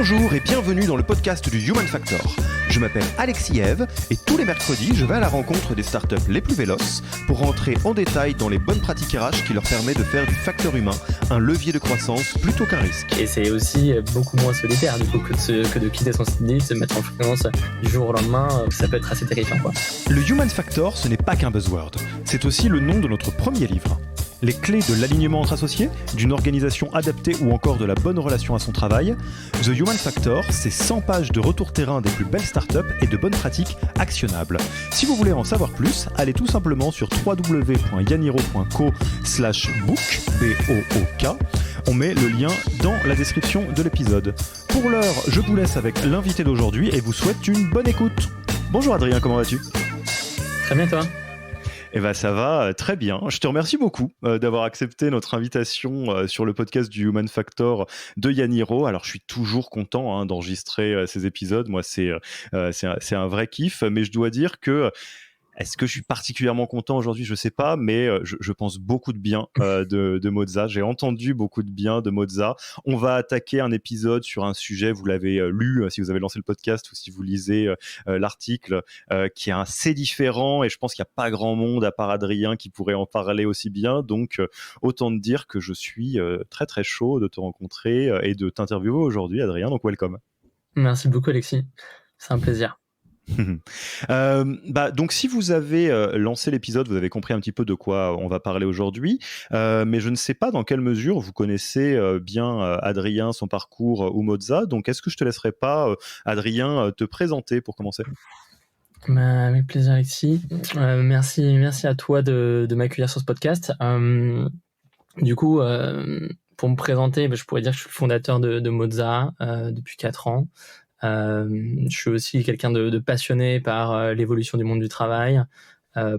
Bonjour et bienvenue dans le podcast du Human Factor. Je m'appelle Alexis Eve et tous les mercredis, je vais à la rencontre des startups les plus véloces pour rentrer en détail dans les bonnes pratiques RH qui leur permettent de faire du facteur humain un levier de croissance plutôt qu'un risque. Et c'est aussi beaucoup moins solitaire du coup que de quitter son CDI, de se mettre en freelance du jour au lendemain, ça peut être assez terrifiant quoi. Le Human Factor, ce n'est pas qu'un buzzword, c'est aussi le nom de notre premier livre. Les clés de l'alignement entre associés, d'une organisation adaptée ou encore de la bonne relation à son travail. The Human Factor, c'est 100 pages de retour terrain des plus belles startups et de bonnes pratiques actionnables. Si vous voulez en savoir plus, allez tout simplement sur www.yaniro.co/book, B-O-O-K. On met le lien dans la description de l'épisode. Pour l'heure, je vous laisse avec l'invité d'aujourd'hui et vous souhaite une bonne écoute. Bonjour Adrien, comment vas-tu ? Très bien toi ? Eh ben ça va très bien. Je te remercie beaucoup d'avoir accepté notre invitation sur le podcast du Human Factor de Yaniro. Alors je suis toujours content d'enregistrer ces épisodes. Moi c'est un vrai kiff, mais je dois dire que est-ce que je suis particulièrement content aujourd'hui ? Je sais pas, mais je pense beaucoup de bien de Moza. J'ai entendu beaucoup de bien de Moza. On va attaquer un épisode sur un sujet, vous l'avez lu si vous avez lancé le podcast ou si vous lisez l'article, qui est assez différent et je pense qu'il n'y a pas grand monde à part Adrien qui pourrait en parler aussi bien. Donc autant te dire que je suis très très chaud de te rencontrer et de t'interviewer aujourd'hui, Adrien. Donc welcome. Merci beaucoup Alexis, c'est un plaisir. Donc si vous avez lancé l'épisode, vous avez compris un petit peu de quoi on va parler aujourd'hui, mais je ne sais pas dans quelle mesure vous connaissez bien Adrien, son parcours ou Moza, donc est-ce que je te laisserai pas Adrien te présenter pour commencer ? Avec plaisir Alexis, merci à toi de m'accueillir sur ce podcast. Du coup, pour me présenter, je pourrais dire que je suis le fondateur de Moza depuis 4 ans. Je suis aussi quelqu'un de passionné par l'évolution du monde du travail,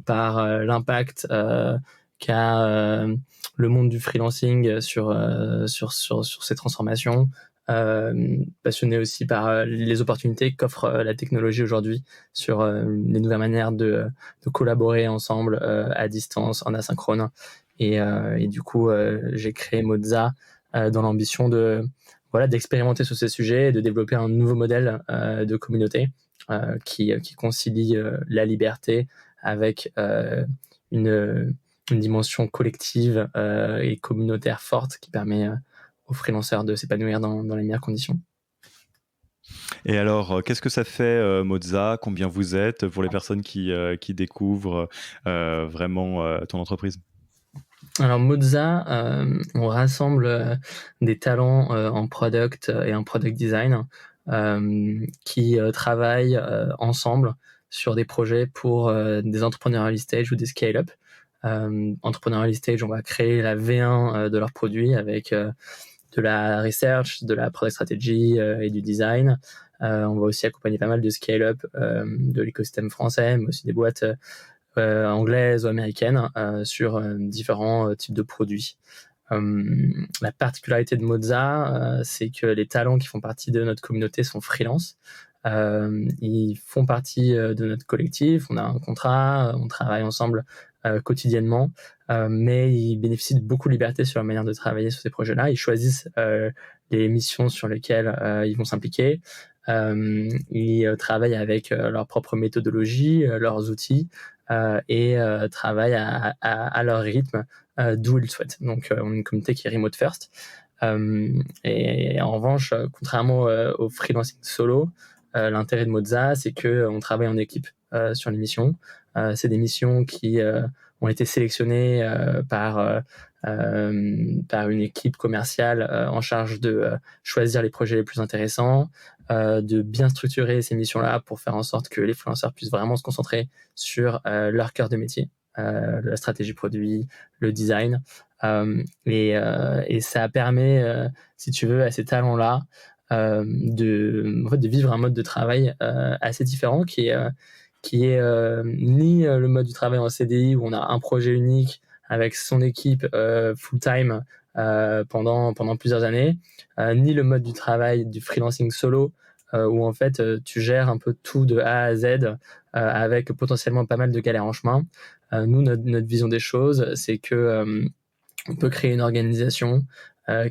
par l'impact qu'a le monde du freelancing sur ces transformations, passionné aussi par les opportunités qu'offre la technologie aujourd'hui sur les nouvelles manières de collaborer ensemble à distance, en asynchrone. Et du coup, j'ai créé Moza dans l'ambition d'expérimenter sur ces sujets et de développer un nouveau modèle de communauté qui concilie la liberté avec une dimension collective et communautaire forte qui permet aux freelanceurs de s'épanouir dans les meilleures conditions. Et alors, qu'est-ce que ça fait Moza ? Combien vous êtes pour les personnes qui découvrent vraiment ton entreprise ? Alors Moza, on rassemble des talents en product et en product design qui travaillent ensemble sur des projets pour des entrepreneurs early stage ou des scale-up. Entrepreneurs early stage, on va créer la V1 de leurs produits avec de la research, de la product strategy et du design. On va aussi accompagner pas mal de scale-up de l'écosystème français, mais aussi des boîtes anglaises ou américaines sur différents types de produits. La particularité de Moza, c'est que les talents qui font partie de notre communauté sont freelance. Ils font partie de notre collectif, on a un contrat, on travaille ensemble quotidiennement, mais ils bénéficient de beaucoup de liberté sur la manière de travailler sur ces projets-là. Ils choisissent les missions sur lesquelles ils vont s'impliquer. Ils travaillent avec leur propre méthodologie, leurs outils, et travaillent à leur rythme, d'où ils le souhaitent. Donc on est une communauté qui est remote first. Et en revanche, contrairement au freelancing solo, l'intérêt de Moza, c'est qu'on travaille en équipe sur les missions. C'est des missions qui ont été sélectionnées par une équipe commerciale en charge de choisir les projets les plus intéressants, de bien structurer ces missions-là pour faire en sorte que les freelanceurs puissent vraiment se concentrer sur leur cœur de métier, la stratégie produit, le design. Et ça permet, si tu veux, à ces talents-là de vivre un mode de travail assez différent qui est ni le mode du travail en CDI où on a un projet unique avec son équipe full-time pendant plusieurs années, ni le mode du travail du freelancing solo où en fait tu gères un peu tout de A à Z avec potentiellement pas mal de galères en chemin. Nous, notre vision des choses, c'est que on peut créer une organisation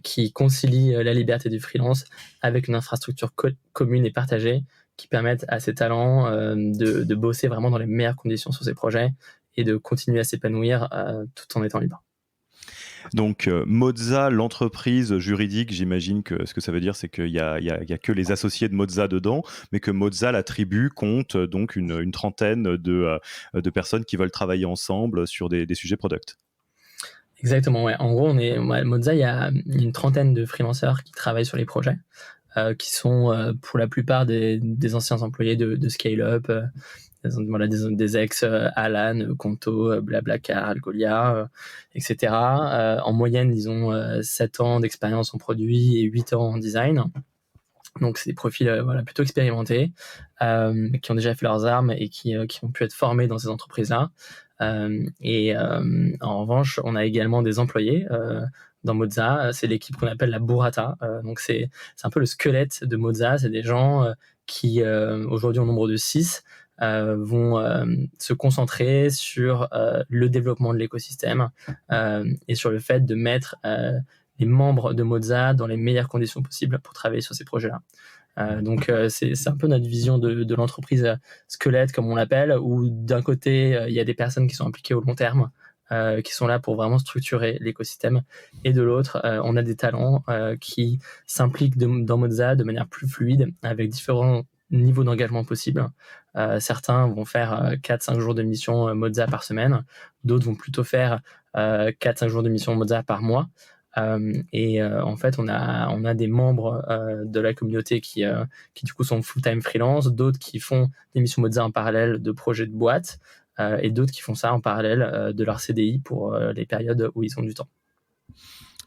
qui concilie la liberté du freelance avec une infrastructure commune et partagée qui permettent à ces talents de bosser vraiment dans les meilleures conditions sur ces projets et de continuer à s'épanouir tout en étant libre. Donc, Moza, l'entreprise juridique, j'imagine que ce que ça veut dire, c'est qu'il y a que les associés de Moza dedans, mais que Moza, la tribu, compte donc une trentaine de personnes qui veulent travailler ensemble sur des sujets product. Exactement, ouais. En gros, Moza, il y a une trentaine de freelancers qui travaillent sur les projets, qui sont pour la plupart des anciens employés de Scale-Up, des ex Alan, Conto, Blablacar, Algolia, etc. En moyenne, ils ont 7 ans d'expérience en produit et 8 ans en design. Donc, c'est des profils plutôt expérimentés, qui ont déjà fait leurs armes et qui ont pu être formés dans ces entreprises-là. En revanche, on a également des employés dans Moza. C'est l'équipe qu'on appelle la Burrata. Donc, c'est un peu le squelette de Moza. C'est des gens qui, aujourd'hui, au nombre de 6, vont se concentrer sur le développement de l'écosystème et sur le fait de mettre les membres de Moza dans les meilleures conditions possibles pour travailler sur ces projets-là. Donc c'est un peu notre vision de l'entreprise squelette, comme on l'appelle, où d'un côté, il y a des personnes qui sont impliquées au long terme, qui sont là pour vraiment structurer l'écosystème, et de l'autre, on a des talents qui s'impliquent dans Moza de manière plus fluide, avec différents niveaux d'engagement possibles. Certains vont faire 4-5 jours de mission Moza par semaine, d'autres vont plutôt faire 4-5 jours de mission Moza par mois. En fait, on a des membres de la communauté qui du coup sont full-time freelance, d'autres qui font des missions Moza en parallèle de projets de boîte, et d'autres qui font ça en parallèle de leur CDI pour les périodes où ils ont du temps.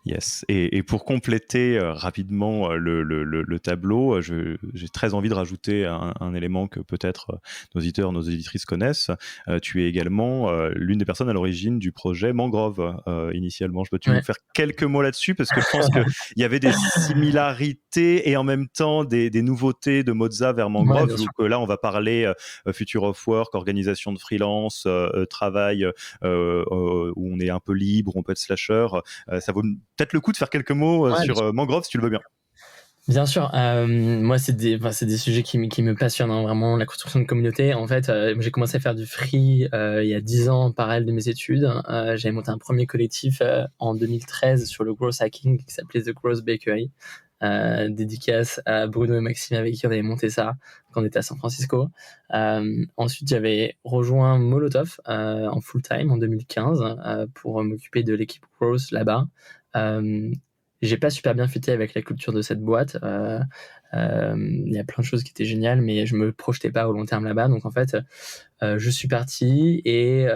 Yes. Et pour compléter rapidement le tableau, j'ai très envie de rajouter un élément que peut-être nos auditeurs, nos auditrices connaissent. Tu es également l'une des personnes à l'origine du projet Mangrove initialement. Peux-tu nous faire quelques mots là-dessus? Parce que je pense qu'il y avait des similarités et en même temps des nouveautés de Moza vers Mangrove. Donc là, on va parler Future of Work, organisation de freelance, travail où on est un peu libre, on peut être slasher. Ça vaut peut-être le coup de faire quelques mots sur Mangrove, si tu le veux bien. Bien sûr, moi c'est des sujets qui me passionnent, hein, vraiment, la construction de communauté. En fait, j'ai commencé à faire du free il y a 10 ans en parallèle de mes études. J'avais monté un premier collectif en 2013 sur le growth hacking qui s'appelait The Growth Bakery. Dédicace à Bruno et Maxime avec qui on avait monté ça quand on était à San Francisco. Ensuite, j'avais rejoint Molotov en full time en 2015 pour m'occuper de l'équipe growth là-bas. J'ai pas super bien fité avec la culture de cette boîte. Il y a plein de choses qui étaient géniales, mais je me projetais pas au long terme là-bas. Donc en fait, je suis parti et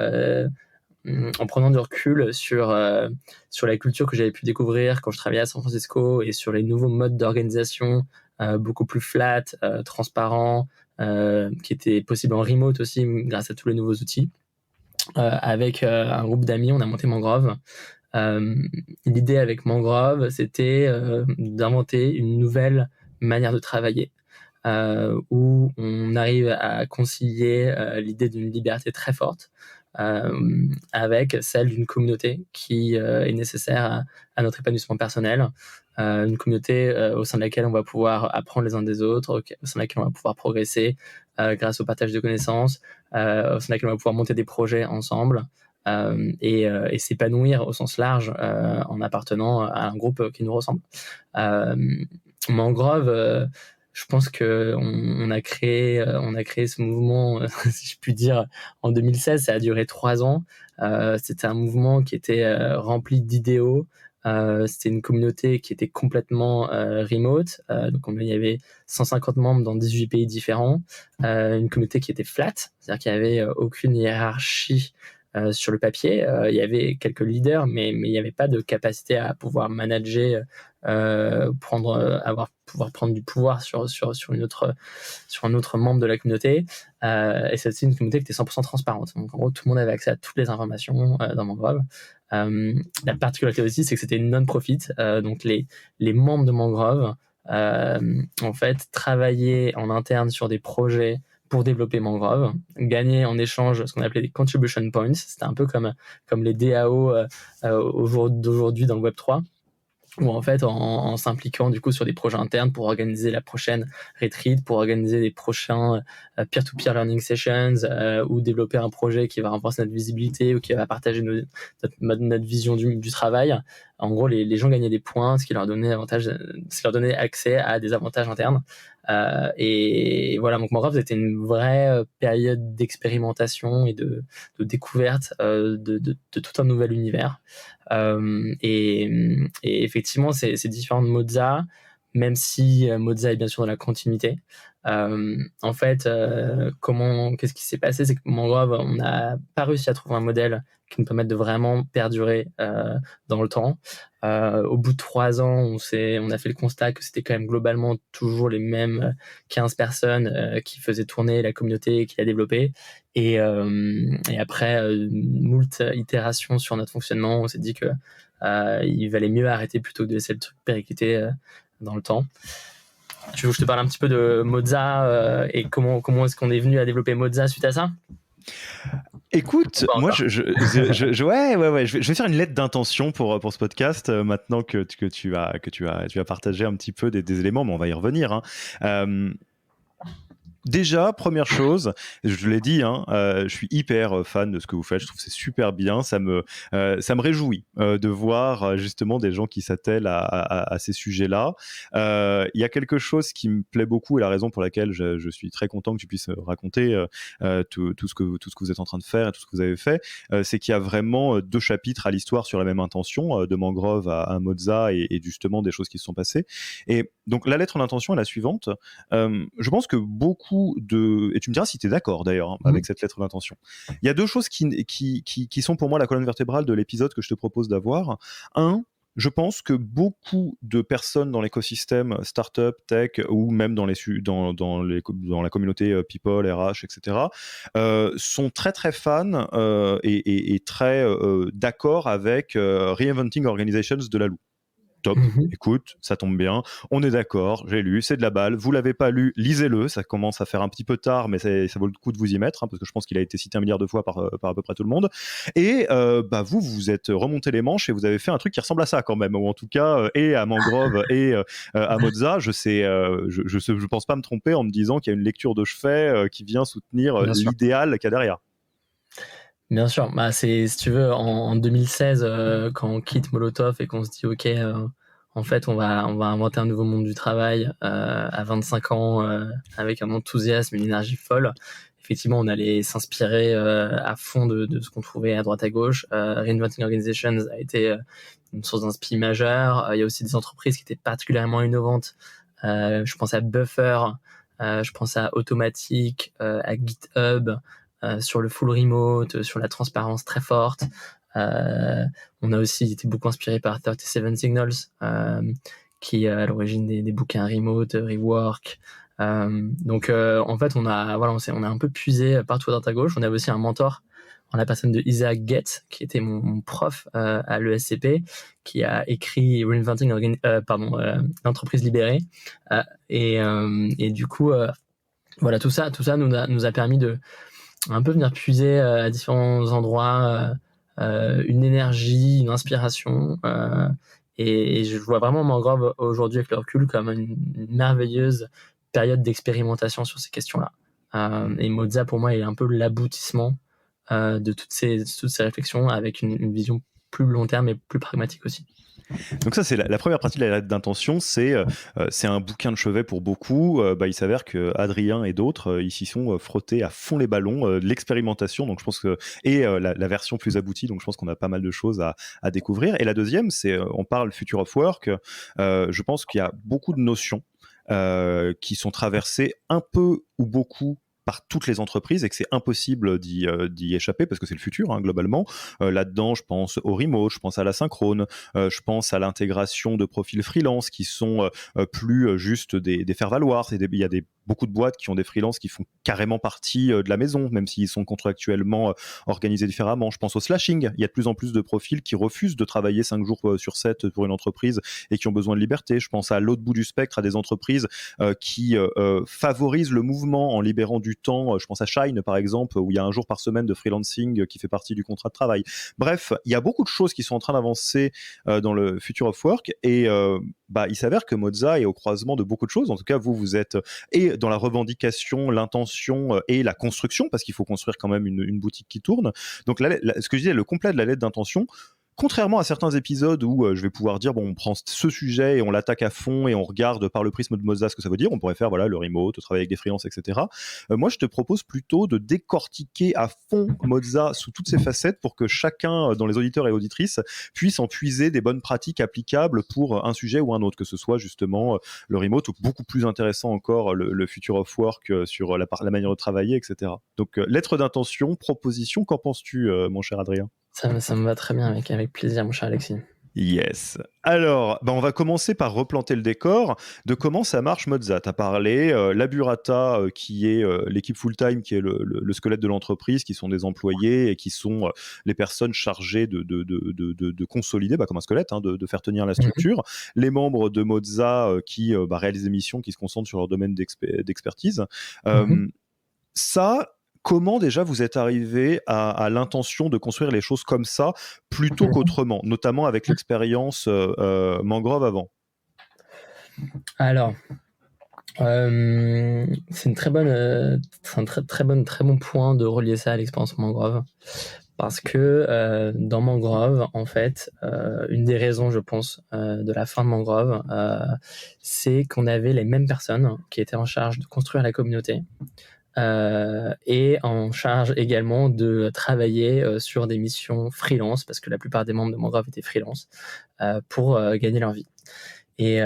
en prenant du recul sur la culture que j'avais pu découvrir quand je travaillais à San Francisco et sur les nouveaux modes d'organisation beaucoup plus flat, transparents, qui étaient possibles en remote aussi grâce à tous les nouveaux outils. Avec un groupe d'amis, on a monté Mangrove. L'idée avec Mangrove, c'était d'inventer une nouvelle manière de travailler où on arrive à concilier l'idée d'une liberté très forte avec celle d'une communauté qui est nécessaire à notre épanouissement personnel, une communauté au sein de laquelle on va pouvoir apprendre les uns des autres, au sein de laquelle on va pouvoir progresser grâce au partage de connaissances, au sein de laquelle on va pouvoir monter des projets ensemble et s'épanouir au sens large en appartenant à un groupe qui nous ressemble. Mangrove, je pense que on a créé ce mouvement, si je puis dire, en 2016. Ça a duré 3 ans. C'était un mouvement qui était rempli d'idéaux. C'était une communauté qui était complètement remote. Donc il y avait 150 membres dans 18 pays différents. Une communauté qui était flat, c'est-à-dire qu'il n'y avait aucune hiérarchie sur le papier. Il y avait quelques leaders, mais il n'y avait pas de capacité à pouvoir manager, pouvoir prendre du pouvoir sur un autre membre de la communauté. Et c'est aussi une communauté qui était 100% transparente. Donc en gros, tout le monde avait accès à toutes les informations dans Mangrove. La particularité aussi, c'est que c'était une non-profit. Donc les membres de Mangrove en fait travaillaient en interne sur des projets pour développer Mangrove, gagner en échange ce qu'on appelait des contribution points. C'était un peu comme les DAO d'aujourd'hui dans le Web3. ou en fait en s'impliquant du coup sur des projets internes pour organiser la prochaine retreat, pour organiser les prochains peer-to-peer learning sessions, ou développer un projet qui va renforcer notre visibilité ou qui va partager notre vision du travail. En gros, les gens gagnaient des points, ce qui leur donnait accès à des avantages internes. Et voilà, donc Mangrove, c'était une vraie période d'expérimentation et de découverte de tout un nouvel univers. Et effectivement, ces différentes Moza, même si Moza est bien sûr dans la continuité, en fait, qu'est-ce qui s'est passé, c'est que Mangrove, on n'a pas réussi à trouver un modèle qui nous permette de vraiment perdurer dans le temps. Au bout de 3 ans, on a fait le constat que c'était quand même globalement toujours les mêmes 15 personnes qui faisaient tourner la communauté, qui la développaient. Et après moult itérations sur notre fonctionnement, on s'est dit que il valait mieux arrêter plutôt que de laisser le truc péricliter dans le temps. Tu veux que je te parle un petit peu de Moza et comment est-ce qu'on est venu à développer Moza suite à ça? Écoute, moi, je vais faire une lettre d'intention pour ce podcast maintenant que tu as partagé un petit peu des éléments, mais on va y revenir. Hein. Déjà, première chose, je l'ai dit, hein, je suis hyper fan de ce que vous faites. Je trouve que c'est super bien. Ça me réjouit de voir justement des gens qui s'attellent à ces sujets-là. Il y a quelque chose qui me plaît beaucoup et la raison pour laquelle je suis très content que tu puisses raconter tout ce que vous êtes en train de faire et tout ce que vous avez fait, c'est qu'il y a vraiment 2 chapitres à l'histoire sur la même intention, de Mangrove à Moza et justement des choses qui se sont passées. Et donc la lettre d'intention est la suivante. Je pense que beaucoup et tu me diras si tu es d'accord d'ailleurs avec cette lettre d'intention. Il y a 2 choses qui sont pour moi la colonne vertébrale de l'épisode que je te propose d'avoir. Un, je pense que beaucoup de personnes dans l'écosystème startup, tech ou même dans la communauté people, RH, etc. sont très très fans et très d'accord avec Reinventing Organizations de Laloux. Top, écoute, ça tombe bien, on est d'accord, j'ai lu, c'est de la balle, vous l'avez pas lu, lisez-le, ça commence à faire un petit peu tard, mais ça vaut le coup de vous y mettre, hein, parce que je pense qu'il a été cité 1 milliard de fois par à peu près tout le monde, et vous êtes remonté les manches et vous avez fait un truc qui ressemble à ça quand même, ou en tout cas, et à Mangrove et à Moza, je pense pas me tromper en me disant qu'il y a une lecture de chevet qui vient soutenir l'idéal qu'il y a derrière. Bien sûr, si tu veux, en 2016, quand on quitte Molotov et qu'on se dit ok, en fait on va inventer un nouveau monde du travail à 25 ans avec un enthousiasme, une énergie folle. Effectivement, on allait s'inspirer à fond de ce qu'on trouvait à droite à gauche. Reinventing Organizations a été une source d'inspi majeure. Il y a aussi des entreprises qui étaient particulièrement innovantes. Je pense à Buffer, je pense à Automatic, à GitHub. Sur le full remote, sur la transparence très forte. On a aussi été beaucoup inspiré par 37 Signals, qui est à l'origine des bouquins remote, rework. Donc en fait, on a un peu puisé partout à droite à gauche. On avait aussi un mentor en la personne de Isaac Getz, qui était mon prof à l'ESCP, qui a écrit Reinventing l'entreprise libérée. Et du coup, voilà, tout ça nous a permis de un peu venir puiser à différents endroits une énergie, une inspiration. Et je vois vraiment Mangrove aujourd'hui avec le recul comme une merveilleuse période d'expérimentation sur ces questions-là. Et Moza, pour moi, est un peu l'aboutissement de toutes ces réflexions avec une vision plus long terme et plus pragmatique aussi. Donc ça, c'est la première partie de la lettre d'intention, c'est un bouquin de chevet pour beaucoup. Il s'avère que Adrien et d'autres, ils s'y sont frottés à fond les ballons, l'expérimentation, donc je pense que, et la version plus aboutie, donc je pense qu'on a pas mal de choses à découvrir. Et la deuxième, c'est, on parle Future of Work, je pense qu'il y a beaucoup de notions qui sont traversées un peu ou beaucoup par toutes les entreprises et que c'est impossible d'y échapper parce que c'est le futur, hein, globalement. Là-dedans, je pense au remote, je pense à l'asynchrone, je pense à l'intégration de profils freelance qui sont plus juste des faire-valoir. Il y a beaucoup de boîtes qui ont des freelances qui font carrément partie de la maison, même s'ils sont contractuellement organisés différemment. Je pense au slashing. Il y a de plus en plus de profils qui refusent de travailler 5 jours sur 7 pour une entreprise et qui ont besoin de liberté. Je pense à l'autre bout du spectre, à des entreprises qui favorisent le mouvement en libérant du temps. Je pense à Shine, par exemple, où il y a un jour par semaine de freelancing qui fait partie du contrat de travail. Bref, il y a beaucoup de choses qui sont en train d'avancer dans le Future of Work, et il s'avère que Moza est au croisement de beaucoup de choses. En tout cas, vous êtes et dans la revendication, l'intention et la construction, parce qu'il faut construire quand même une boutique qui tourne. Donc ce que je disais, le complet de la lettre d'intention, contrairement à certains épisodes où je vais pouvoir dire, bon, on prend ce sujet et on l'attaque à fond et on regarde par le prisme de Moza ce que ça veut dire, on pourrait faire voilà, le remote, travailler avec des freelances, etc. Moi, je te propose plutôt de décortiquer à fond Moza sous toutes ses facettes pour que chacun, dans les auditeurs et auditrices, puisse en puiser des bonnes pratiques applicables pour un sujet ou un autre, que ce soit justement le remote ou beaucoup plus intéressant encore le Future of Work sur la manière de travailler, etc. Donc, lettre d'intention, proposition, qu'en penses-tu, mon cher Adrien ? Ça me va très bien, avec plaisir, mon cher Alexis. Yes. Alors, on va commencer par replanter le décor de comment ça marche Moza. Tu as parlé, la Burrata, qui est l'équipe full-time, qui est le squelette de l'entreprise, qui sont des employés et qui sont les personnes chargées de consolider, comme un squelette, de faire tenir la structure. Les membres de Moza qui réalisent des missions qui se concentrent sur leur domaine d'expertise. Ça... Comment déjà vous êtes arrivé à l'intention de construire les choses comme ça plutôt qu'autrement, notamment avec l'expérience Mangrove avant ? Alors, c'est une très bon point de relier ça à l'expérience Mangrove, parce que dans Mangrove, en fait, une des raisons, je pense, de la fin de Mangrove, c'est qu'on avait les mêmes personnes qui étaient en charge de construire la communauté. Et en charge également de travailler sur des missions freelance, parce que la plupart des membres de Mangrove étaient freelance, pour gagner leur vie. Et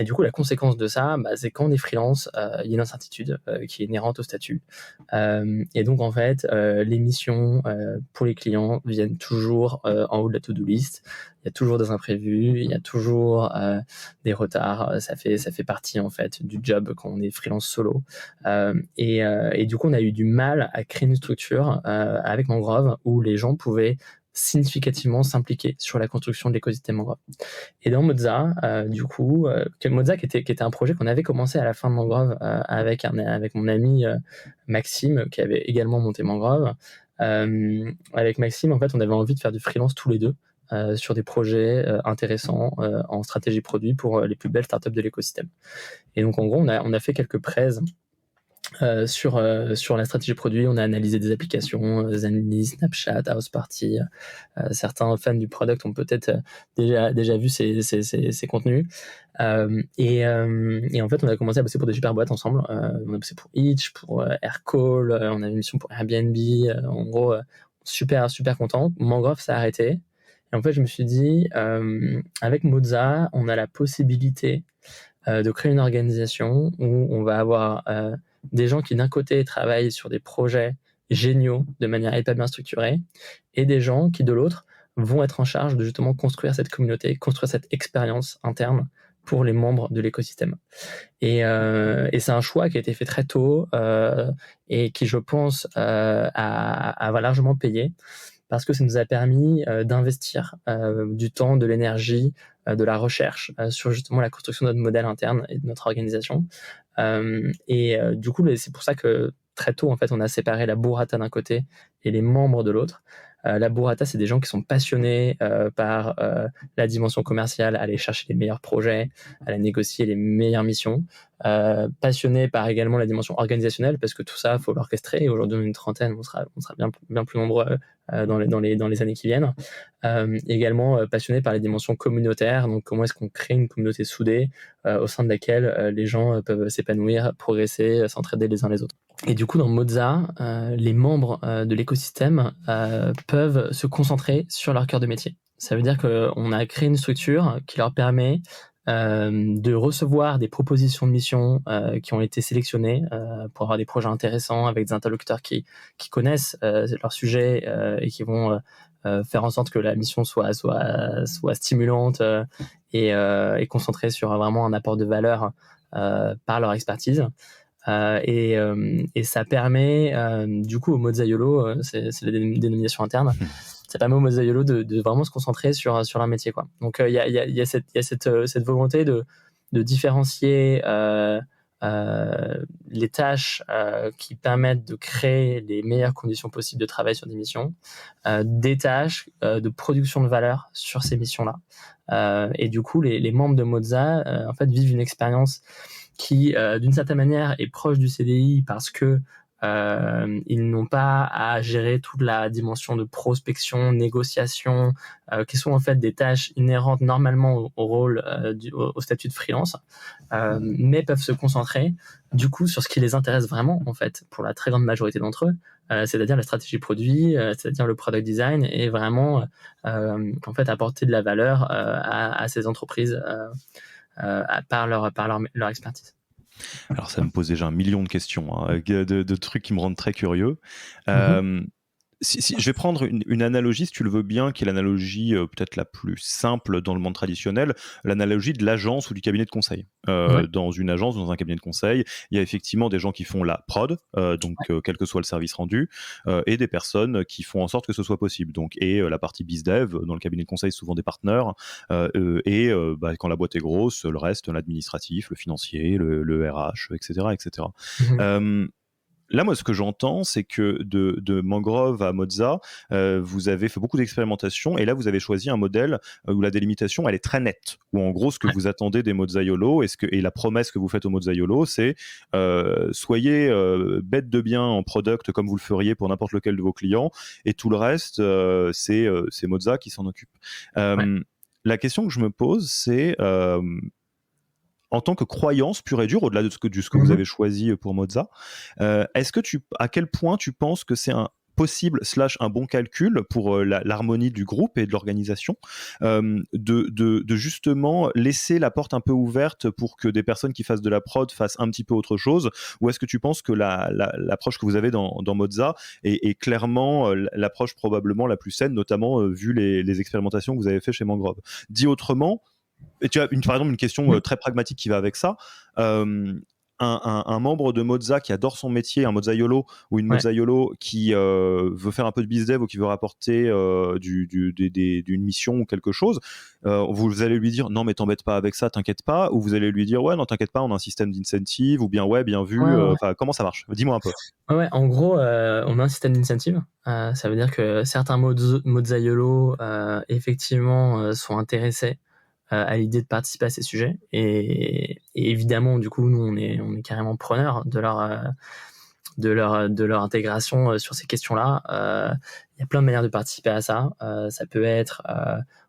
du coup, la conséquence de ça, c'est quand on est freelance, il y a une incertitude qui est inhérente au statut. Et donc, en fait, les missions pour les clients viennent toujours en haut de la to-do list. Il y a toujours des imprévus, il y a toujours des retards. Ça fait partie, en fait, du job quand on est freelance solo. Et du coup, on a eu du mal à créer une structure avec Mangrove où les gens pouvaient significativement s'impliquer sur la construction de l'écosystème Mangrove. Et dans Moza, Moza qui était un projet qu'on avait commencé à la fin de Mangrove avec mon ami Maxime, qui avait également monté Mangrove. Avec Maxime, en fait, on avait envie de faire du freelance tous les deux sur des projets intéressants en stratégie produit pour les plus belles startups de l'écosystème. Et donc, en gros, on a fait quelques prêts sur la stratégie produit. On a analysé des applications, Zenly, Snapchat, Houseparty. Certains fans du product ont peut-être déjà vu ces contenus. Et en fait, on a commencé à bosser pour des super boîtes ensemble. On a bossé pour Itch, pour Aircall, on a une mission pour Airbnb. En gros, super content. Mangrove s'est arrêté. Et en fait, je me suis dit, avec Moza, on a la possibilité de créer une organisation où on va avoir des gens qui d'un côté travaillent sur des projets géniaux de manière hyper bien structurée, et des gens qui de l'autre vont être en charge de justement construire cette communauté, construire cette expérience interne pour les membres de l'écosystème. Et c'est un choix qui a été fait très tôt et qui, je pense, va largement payer, parce que ça nous a permis d'investir du temps, de l'énergie, de la recherche sur justement la construction de notre modèle interne et de notre organisation. Du coup, c'est pour ça que très tôt, en fait, on a séparé la burrata d'un côté et les membres de l'autre. La burrata, c'est des gens qui sont passionnés par la dimension commerciale, aller chercher les meilleurs projets, aller négocier les meilleures missions. Passionnés par également la dimension organisationnelle, parce que tout ça, il faut l'orchestrer. Et aujourd'hui, on est une trentaine, on sera bien plus nombreux dans les années qui viennent. Également passionnés par les dimensions communautaires. Donc, comment est-ce qu'on crée une communauté soudée au sein de laquelle les gens peuvent s'épanouir, progresser, s'entraider les uns les autres. Et du coup, dans Moza, les membres de l'écosystème peuvent se concentrer sur leur cœur de métier. Ça veut dire qu'on a créé une structure qui leur permet de recevoir des propositions de mission qui ont été sélectionnées pour avoir des projets intéressants avec des interlocuteurs qui connaissent leur sujet et qui vont faire en sorte que la mission soit stimulante et concentrée sur vraiment un apport de valeur par leur expertise. Et ça permet du coup au Mozzaiolo, c'est la dénomination interne, ça permet au Mozzaiolo de vraiment se concentrer sur un métier, quoi. Donc il y a cette volonté de différencier les tâches qui permettent de créer les meilleures conditions possibles de travail sur des missions, des tâches de production de valeur sur ces missions-là. Et du coup, les membres de Moza en fait, vivent une expérience qui, d'une certaine manière, est proche du CDI parce que ils n'ont pas à gérer toute la dimension de prospection, négociation, qui sont en fait des tâches inhérentes normalement au rôle au statut de freelance, mais peuvent se concentrer du coup sur ce qui les intéresse vraiment en fait pour la très grande majorité d'entre eux, c'est-à-dire la stratégie produit, c'est-à-dire le product design et vraiment en fait apporter de la valeur à ces entreprises par leur expertise. Alors ça me pose déjà un million de questions, hein, de trucs qui me rendent très curieux. Mm-hmm. Je vais prendre une analogie, si tu le veux bien, qui est l'analogie peut-être la plus simple dans le monde traditionnel, l'analogie de l'agence ou du cabinet de conseil. Ouais. Dans une agence, dans un cabinet de conseil, il y a effectivement des gens qui font la prod, donc quel que soit le service rendu, et des personnes qui font en sorte que ce soit possible. Donc, et la partie bizdev, dans le cabinet de conseil, souvent des partenaires, quand la boîte est grosse, le reste, l'administratif, le financier, le RH, etc. etc. Mm-hmm. Là, moi, ce que j'entends, c'est que de Mangrove à Moza, vous avez fait beaucoup d'expérimentations et là, vous avez choisi un modèle où la délimitation, elle est très nette. Où en gros, ce que vous attendez des Mozzaiolo et la promesse que vous faites aux Mozzaiolo, c'est soyez bêtes de bien en product comme vous le feriez pour n'importe lequel de vos clients et tout le reste, c'est Moza qui s'en occupe. La question que je me pose, c'est en tant que croyance pure et dure, au-delà de ce que vous avez choisi pour Moza, à quel point tu penses que c'est un possible / un bon calcul pour l'harmonie du groupe et de l'organisation, de justement laisser la porte un peu ouverte pour que des personnes qui fassent de la prod fassent un petit peu autre chose, ou est-ce que tu penses que l'approche que vous avez dans Moza est clairement l'approche probablement la plus saine, notamment vu les expérimentations que vous avez fait chez Mangrove? Dit autrement, et tu as par exemple une question très pragmatique qui va avec ça. Un membre de Moza qui adore son métier, un Mozzaiolo ou une Mozzaiolo qui veut faire un peu de bizdev ou qui veut rapporter d'une mission ou quelque chose, vous allez lui dire non mais t'embête pas avec ça, t'inquiète pas, ou vous allez lui dire ouais non t'inquiète pas, on a un système d'incentive, ou bien ouais bien vu, comment ça marche? Dis-moi un peu. Ouais, en gros, on a un système d'incentive. Ça veut dire que certains Mozzaiolo effectivement sont intéressés à l'idée de participer à ces sujets. Et évidemment, du coup, nous, on est carrément preneurs de leur intégration sur ces questions-là. Il y a plein de manières de participer à ça. Ça peut être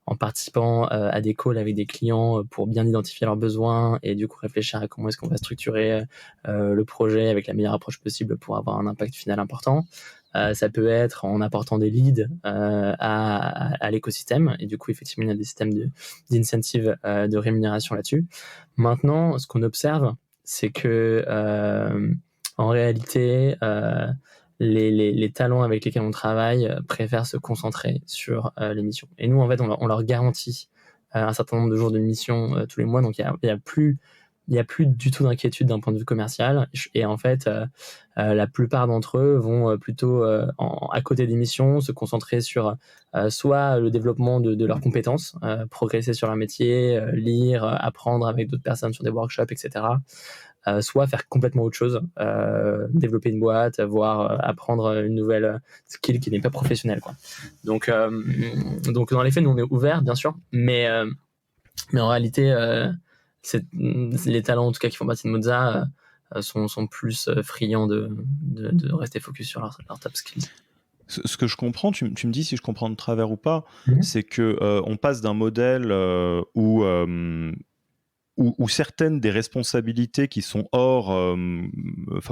en participant à des calls avec des clients pour bien identifier leurs besoins et du coup réfléchir à comment est-ce qu'on va structurer le projet avec la meilleure approche possible pour avoir un impact final important. Ça peut être en apportant des leads à l'écosystème et du coup effectivement il y a des systèmes d'incentive de rémunération là-dessus. Maintenant, ce qu'on observe, c'est que en réalité, les talents avec lesquels on travaille préfèrent se concentrer sur les missions. Et nous, en fait, on leur garantit un certain nombre de jours de mission tous les mois, donc il y a plus du tout d'inquiétude d'un point de vue commercial. Et en fait, la plupart d'entre eux vont plutôt, à côté des missions, se concentrer sur soit le développement de leurs compétences, progresser sur leur métier, lire, apprendre avec d'autres personnes sur des workshops, etc. Soit faire complètement autre chose, développer une boîte, voire apprendre une nouvelle skill qui n'est pas professionnelle, quoi. Donc dans les faits, nous, on est ouverts, bien sûr, mais en réalité, les talents en tout cas qui font partie de Moza sont plus friands de rester focus sur leur top skills. Ce que je comprends, tu me dis si je comprends de travers ou pas, c'est que on passe d'un modèle où certaines des responsabilités qui sont hors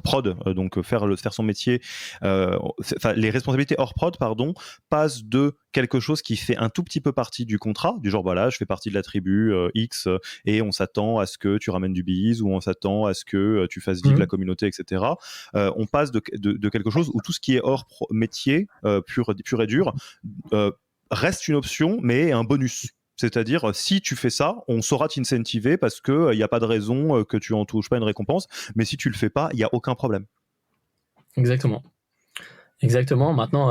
prod, donc faire son métier, les responsabilités hors prod, pardon, passent de quelque chose qui fait un tout petit peu partie du contrat, du genre voilà, je fais partie de la tribu X et on s'attend à ce que tu ramènes du bise ou on s'attend à ce que tu fasses vivre la communauté, etc. On passe de quelque chose où tout ce qui est hors métier pur et dur reste une option mais un bonus. C'est-à-dire, si tu fais ça, on saura t'incentiver parce qu'il n'y a pas de raison que tu en touches pas une récompense. Mais si tu le fais pas, il n'y a aucun problème. Exactement. Maintenant,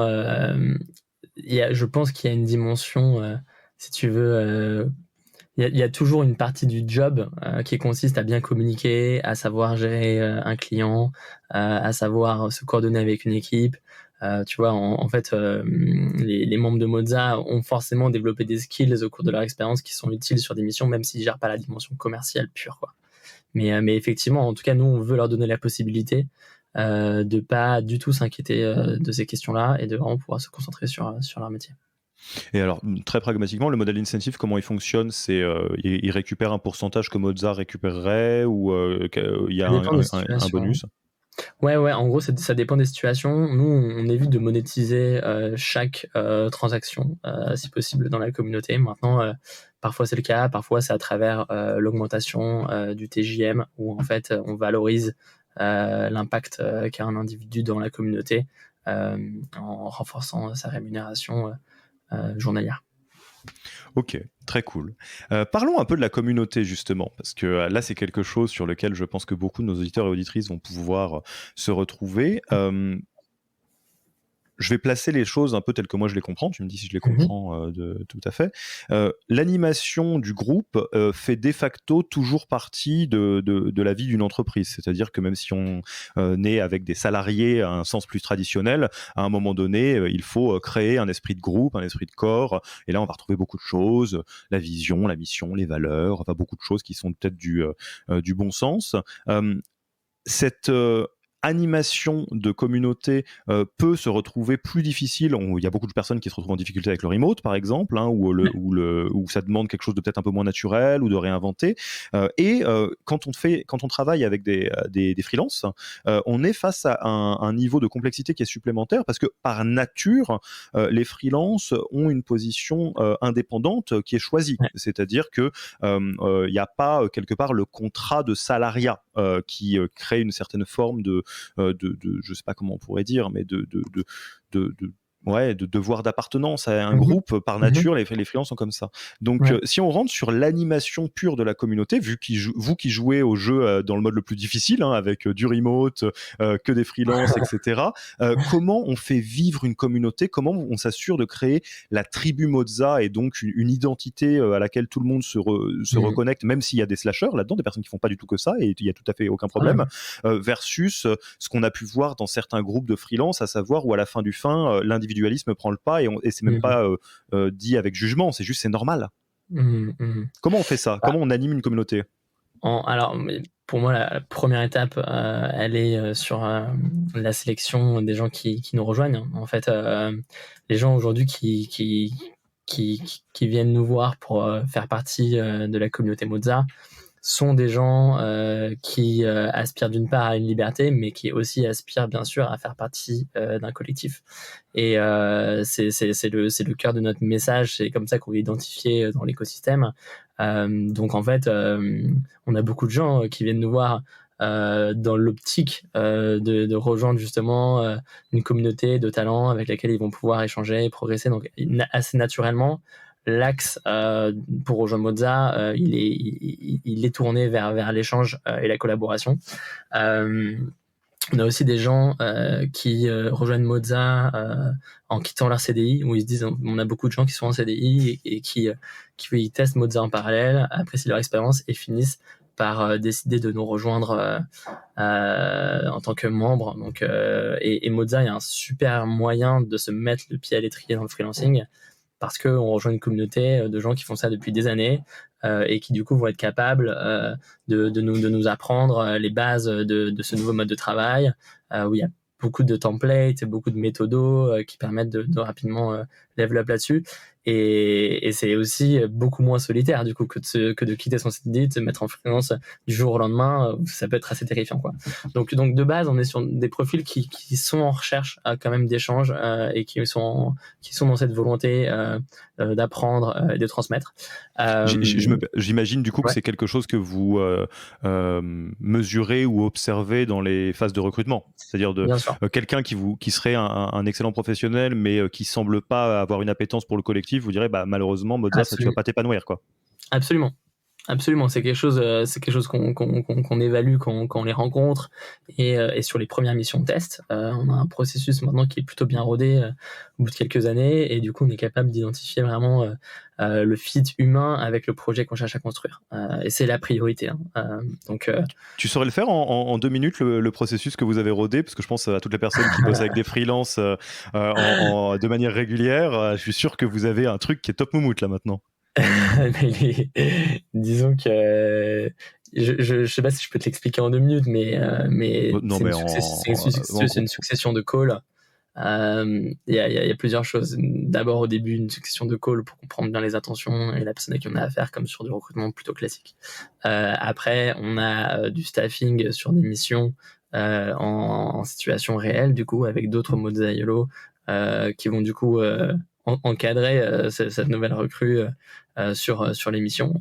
je pense qu'il y a une dimension, si tu veux, il y a toujours une partie du job qui consiste à bien communiquer, à savoir gérer un client, à savoir se coordonner avec une équipe. Tu vois, en fait, les membres de Moza ont forcément développé des skills au cours de leur expérience qui sont utiles sur des missions, même s'ils ne gèrent pas la dimension commerciale pure, quoi. Mais effectivement, en tout cas, nous, on veut leur donner la possibilité de pas du tout s'inquiéter de ces questions-là et de vraiment pouvoir se concentrer sur leur métier. Et alors, très pragmatiquement, le modèle incentive, comment il fonctionne? C'est il récupère un pourcentage que Mozart récupérerait ou il y Ça a dépend des un situations. bonus? Ouais, en gros, ça dépend des situations. Nous, on évite de monétiser chaque transaction, si possible, dans la communauté. Maintenant, parfois c'est le cas, parfois c'est à travers l'augmentation du TJM, où en fait on valorise l'impact qu'a un individu dans la communauté en renforçant sa rémunération journalière. Ok, très cool. Parlons un peu de la communauté justement, parce que là c'est quelque chose sur lequel je pense que beaucoup de nos auditeurs et auditrices vont pouvoir se retrouver. Je vais placer les choses un peu telles que moi je les comprends, tu me dis si je les Mhm. comprends tout à fait. L'animation du groupe fait de facto toujours partie de la vie d'une entreprise, c'est-à-dire que même si on naît avec des salariés à un sens plus traditionnel, à un moment donné, il faut créer un esprit de groupe, un esprit de corps, et là on va retrouver beaucoup de choses, la vision, la mission, les valeurs, enfin beaucoup de choses qui sont peut-être du bon sens. Cette animation de communauté peut se retrouver plus difficile. Il y a beaucoup de personnes qui se retrouvent en difficulté avec le remote, par exemple, hein, où ça demande quelque chose de peut-être un peu moins naturel ou de réinventer. Quand on travaille avec des freelances, on est face à un niveau de complexité qui est supplémentaire parce que par nature, les freelances ont une position indépendante qui est choisie. Ouais. C'est-à-dire que il n'y a pas quelque part le contrat de salariat qui crée une certaine forme je sais pas comment on pourrait dire, mais de devoir d'appartenance à un Mhm. groupe par Mhm. nature. Les freelances sont comme ça. Donc, Ouais. si on rentre sur l'animation pure de la communauté, vous qui jouez au jeu dans le mode le plus difficile, hein, avec du remote, que des freelances, etc., comment on fait vivre une communauté? Comment on s'assure de créer la tribu Mozza et donc une identité à laquelle tout le monde se Mhm. reconnecte, même s'il y a des slasheurs là-dedans, des personnes qui font pas du tout que ça, et il y a tout à fait aucun Ah problème, versus ce qu'on a pu voir dans certains groupes de freelance, à savoir où à la fin du fin, l'individualisme prend le pas et c'est même ouais. pas dit avec jugement, c'est juste c'est normal. Mhm. Mhm. Comment on fait ça? Bah, Comment on anime une communauté? alors, mais pour moi, la première étape, elle est sur la sélection des gens qui nous rejoignent. En fait, les gens aujourd'hui qui viennent nous voir pour faire partie de la communauté Mozart sont des gens qui aspirent d'une part à une liberté, mais qui aussi aspirent bien sûr à faire partie d'un collectif. Et c'est le cœur de notre message, c'est comme ça qu'on est identifié dans l'écosystème. Donc en fait, on a beaucoup de gens qui viennent nous voir dans l'optique de rejoindre justement une communauté de talents avec laquelle ils vont pouvoir échanger et progresser. Donc assez naturellement, l'axe pour rejoindre Moza, il est tourné vers l'échange et la collaboration. On a aussi des gens qui rejoignent Moza en quittant leur CDI, où ils se disent, on a beaucoup de gens qui sont en CDI et qui testent Moza en parallèle, apprécient leur expérience et finissent par décider de nous rejoindre en tant que membre. Donc, et Moza est un super moyen de se mettre le pied à l'étrier dans le freelancing parce qu'on rejoint une communauté de gens qui font ça depuis des années et qui du coup vont être capables de nous apprendre les bases de ce nouveau mode de travail où il y a beaucoup de templates, beaucoup de méthodos qui permettent de rapidement level up là-dessus. Et c'est aussi beaucoup moins solitaire du coup que de quitter son CDI, de se mettre en freelance du jour au lendemain. Ça peut être assez terrifiant, quoi. Donc de base, on est sur des profils qui sont en recherche quand même d'échanges et qui sont dans cette volonté d'apprendre et de transmettre. J'imagine du coup que Ouais, c'est quelque chose que vous mesurez ou observez dans les phases de recrutement. C'est-à-dire bien sûr. quelqu'un qui serait un excellent professionnel, mais qui semble pas avoir une appétence pour le collectif, vous direz bah, malheureusement, Mozart, ça tu vas Absolument. pas t'épanouir, quoi. Absolument. Absolument, c'est quelque chose qu'on évalue quand on les rencontre et sur les premières missions de test. On a un processus maintenant qui est plutôt bien rodé au bout de quelques années et du coup on est capable d'identifier vraiment le fit humain avec le projet qu'on cherche à construire. Et c'est la priorité. Donc Tu saurais le faire en 2 minutes, le processus que vous avez rodé, parce que je pense à toutes les personnes qui bossent avec des freelances de manière régulière. Je suis sûr que vous avez un truc qui est top moumoute là maintenant. disons que je sais pas si je peux te l'expliquer en 2 minutes, mais Non, c'est mais une succession de calls. Il y a plusieurs choses. D'abord, au début, une succession de calls pour comprendre bien les intentions et la personne à qui on a affaire, comme sur du recrutement plutôt classique. Après, on a du staffing sur des missions en situation réelle, du coup, avec d'autres Mozza YOLO qui vont du coup encadrer cette nouvelle recrue sur les missions.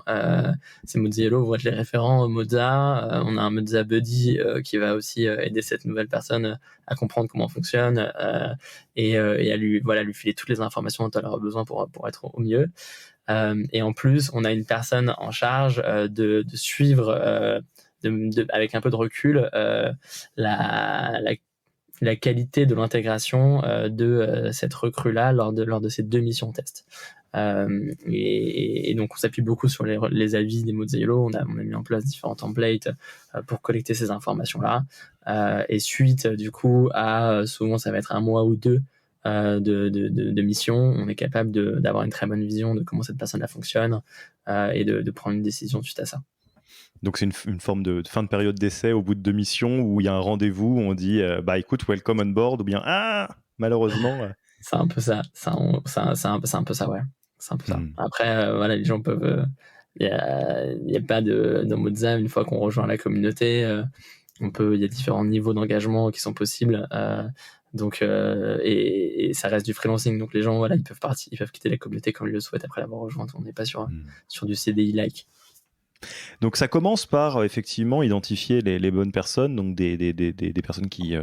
Ces Mozza YOLO vont être les référents Mozza. On a un Mozza Buddy qui va aussi aider cette nouvelle personne à comprendre comment on fonctionne et à lui filer toutes les informations dont elle aura besoin pour être au mieux. Et en plus, on a une personne en charge de suivre avec un peu de recul la qualité de l'intégration de cette recrue-là lors de ces 2 missions test. Et donc on s'appuie beaucoup sur les avis des Mozza YOLO. On a mis en place différents templates pour collecter ces informations-là. Et suite du coup à souvent ça va être 1 mois ou 2 de mission, on est capable d'avoir une très bonne vision de comment cette personne-là fonctionne et de prendre une décision suite à ça. Donc c'est une forme de fin de période d'essai au bout de 2 missions où il y a un rendez-vous où on dit bah écoute, welcome on board, ou bien malheureusement. C'est un peu ça. C'est un peu ça, ouais. C'est un peu ça. Après, voilà, les gens peuvent. Il y a pas dans Mozza, une fois qu'on rejoint la communauté, il y a différents niveaux d'engagement qui sont possibles. Donc, et ça reste du freelancing. Donc les gens, voilà, ils peuvent quitter la communauté comme ils le souhaitent après l'avoir rejointe. On n'est pas sur du CDI-like. Donc ça commence par effectivement identifier les bonnes personnes, donc des personnes qui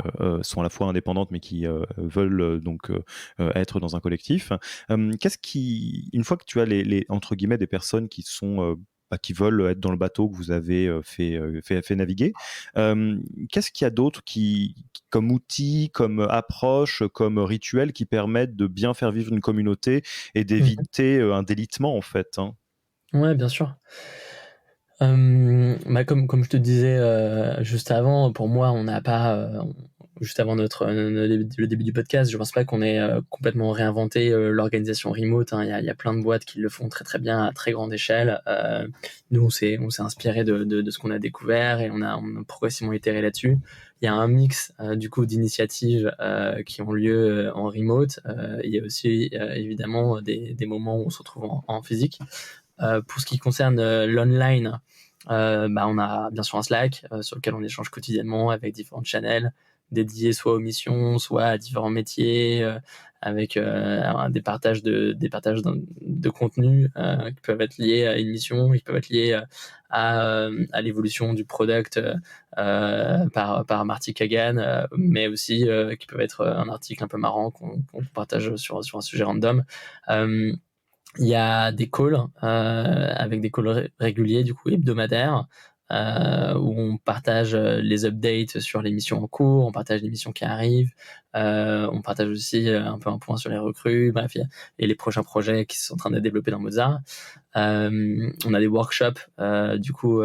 sont à la fois indépendantes mais qui veulent donc être dans un collectif. Une fois que tu as les entre guillemets des personnes qui sont qui veulent être dans le bateau que vous avez fait naviguer, qu'est-ce qu'il y a d'autre comme outil, comme approche, comme rituel qui permettent de bien faire vivre une communauté et d'éviter un délitement en fait, hein. Ouais, bien sûr. Comme je te disais juste avant, pour moi, on n'a pas juste avant le début du podcast, je pense pas qu'on ait complètement réinventé l'organisation remote. Il y a plein de boîtes qui le font très très bien à très grande échelle. Nous, on s'est inspiré de ce qu'on a découvert et on a progressivement itéré là-dessus. Il y a un mix du coup d'initiatives qui ont lieu en remote. Il y a aussi évidemment des moments où on se retrouve en physique. Pour ce qui concerne l'online, on a bien sûr un Slack sur lequel on échange quotidiennement avec différentes channels dédiés soit aux missions, soit à différents métiers, avec des partages de contenu qui peuvent être liés à une mission, qui peuvent être liés à l'évolution du product par Marty Kagan, mais aussi qui peuvent être un article un peu marrant qu'on partage sur un sujet random. Il y a des calls avec des calls réguliers, du coup hebdomadaires, où on partage les updates sur les missions en cours, on partage les missions qui arrivent, on partage aussi un peu un point sur les recrues, bref, et les prochains projets qui sont en train de développer dans Mozart. On a des workshops du coup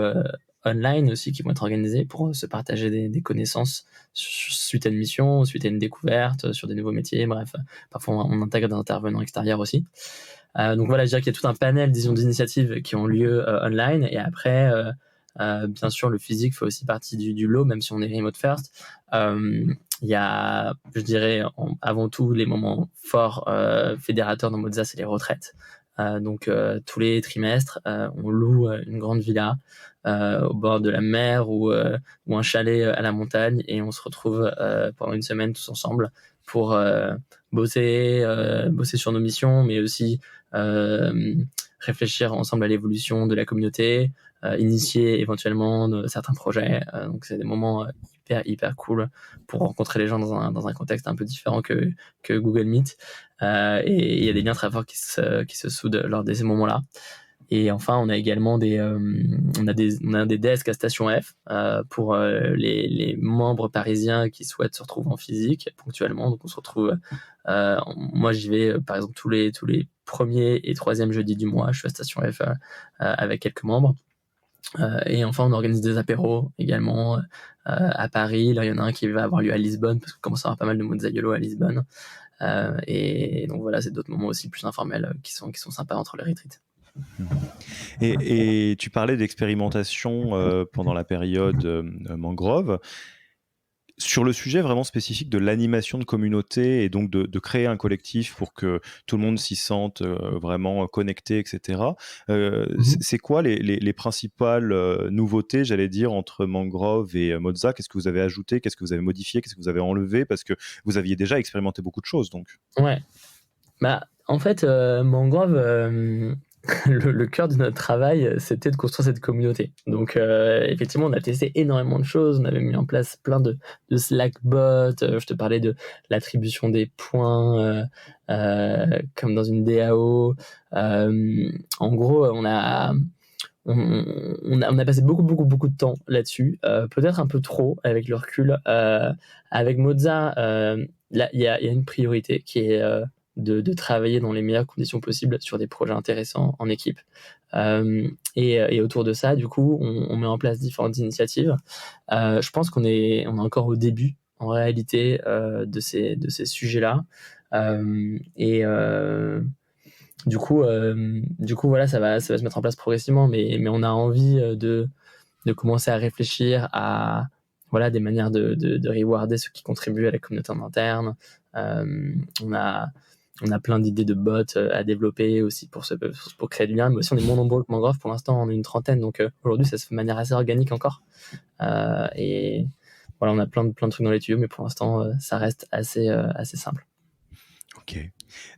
online aussi qui vont être organisés pour se partager des connaissances suite à une mission, suite à une découverte, sur des nouveaux métiers, bref. Parfois on intègre des intervenants extérieurs aussi. Donc voilà, je dirais qu'il y a tout un panel, disons, d'initiatives qui ont lieu online. Et après, bien sûr, le physique fait aussi partie du lot, même si on est remote first. Il y a, je dirais, avant tout, les moments forts fédérateurs dans Mozza, c'est les retraites. Donc tous les trimestres, on loue une grande villa au bord de la mer ou un chalet à la montagne et on se retrouve pendant une semaine tous ensemble pour bosser sur nos missions, mais aussi réfléchir ensemble à l'évolution de la communauté, initier éventuellement certains projets. Donc c'est des moments hyper cool pour rencontrer les gens dans un contexte un peu différent que Google Meet. Et il y a des liens très forts qui se soudent lors de ces moments-là. Et enfin, on a également on a des desks à Station F pour les membres parisiens qui souhaitent se retrouver en physique ponctuellement. Donc on se retrouve, moi j'y vais par exemple tous les premiers et troisièmes jeudis du mois. Je suis à Station F avec quelques membres. Et enfin, on organise des apéros également à Paris. Là, il y en a un qui va avoir lieu à Lisbonne parce qu'on commence à avoir pas mal de mozzaiolo à Lisbonne. Et donc voilà, c'est d'autres moments aussi plus informels qui sont sympas entre les retreats. Et tu parlais d'expérimentation pendant la période mangrove. Sur le sujet vraiment spécifique de l'animation de communauté et donc de créer un collectif pour que tout le monde s'y sente vraiment connecté, etc. C'est quoi les principales nouveautés, j'allais dire, entre Mangrove et Mozza? Qu'est-ce que vous avez ajouté? Qu'est-ce que vous avez modifié? Qu'est-ce que vous avez enlevé? Parce que vous aviez déjà expérimenté beaucoup de choses, donc. Ouais. Bah, en fait, Mangrove, le cœur de notre travail, c'était de construire cette communauté. Donc, effectivement, on a testé énormément de choses. On avait mis en place plein de Slack-bots. Je te parlais de l'attribution des points, comme dans une DAO. En gros, on a passé beaucoup de temps là-dessus. Peut-être un peu trop avec le recul. Avec Mozza, là, il y a une priorité qui est de travailler dans les meilleures conditions possibles sur des projets intéressants en équipe. Et autour de ça, du coup, on met en place différentes initiatives. Je pense qu'on est encore au début, en réalité, de ces sujets-là. Du coup, voilà, ça va se mettre en place progressivement, mais on a envie de commencer à réfléchir à voilà, des manières de rewarder ceux qui contribuent à la communauté en interne. On a plein d'idées de bots à développer aussi pour créer du lien, mais aussi on est moins nombreux que Mangrove. Pour l'instant, on est une trentaine, donc aujourd'hui, ça se fait de manière assez organique encore. Et voilà, on a plein de trucs dans les tuyaux, mais pour l'instant, ça reste assez simple. Ok.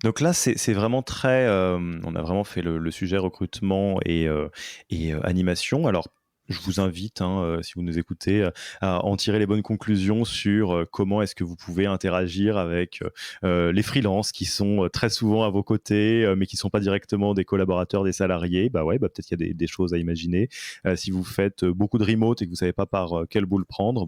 Donc là, c'est vraiment très... on a vraiment fait le sujet recrutement et animation. Alors, je vous invite, si vous nous écoutez, à en tirer les bonnes conclusions sur comment est-ce que vous pouvez interagir avec les freelances qui sont très souvent à vos côtés, mais qui ne sont pas directement des collaborateurs, des salariés. Peut-être qu'il y a des choses à imaginer. Si vous faites beaucoup de remote et que vous ne savez pas par quel bout le prendre,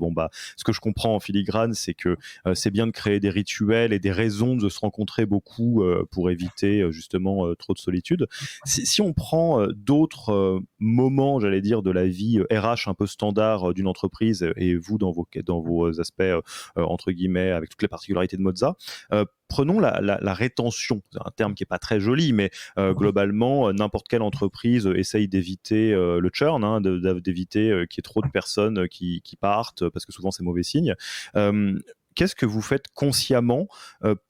ce que je comprends en filigrane, c'est que c'est bien de créer des rituels et des raisons de se rencontrer beaucoup pour éviter justement trop de solitude. Si on prend d'autres moments, j'allais dire, de la vie RH un peu standard d'une entreprise et vous dans vos aspects entre guillemets avec toutes les particularités de Mozza, prenons la rétention, c'est un terme qui n'est pas très joli, mais globalement, n'importe quelle entreprise essaye d'éviter le churn, d'éviter qu'il y ait trop de personnes qui partent, parce que souvent c'est mauvais signe. Qu'est-ce que vous faites consciemment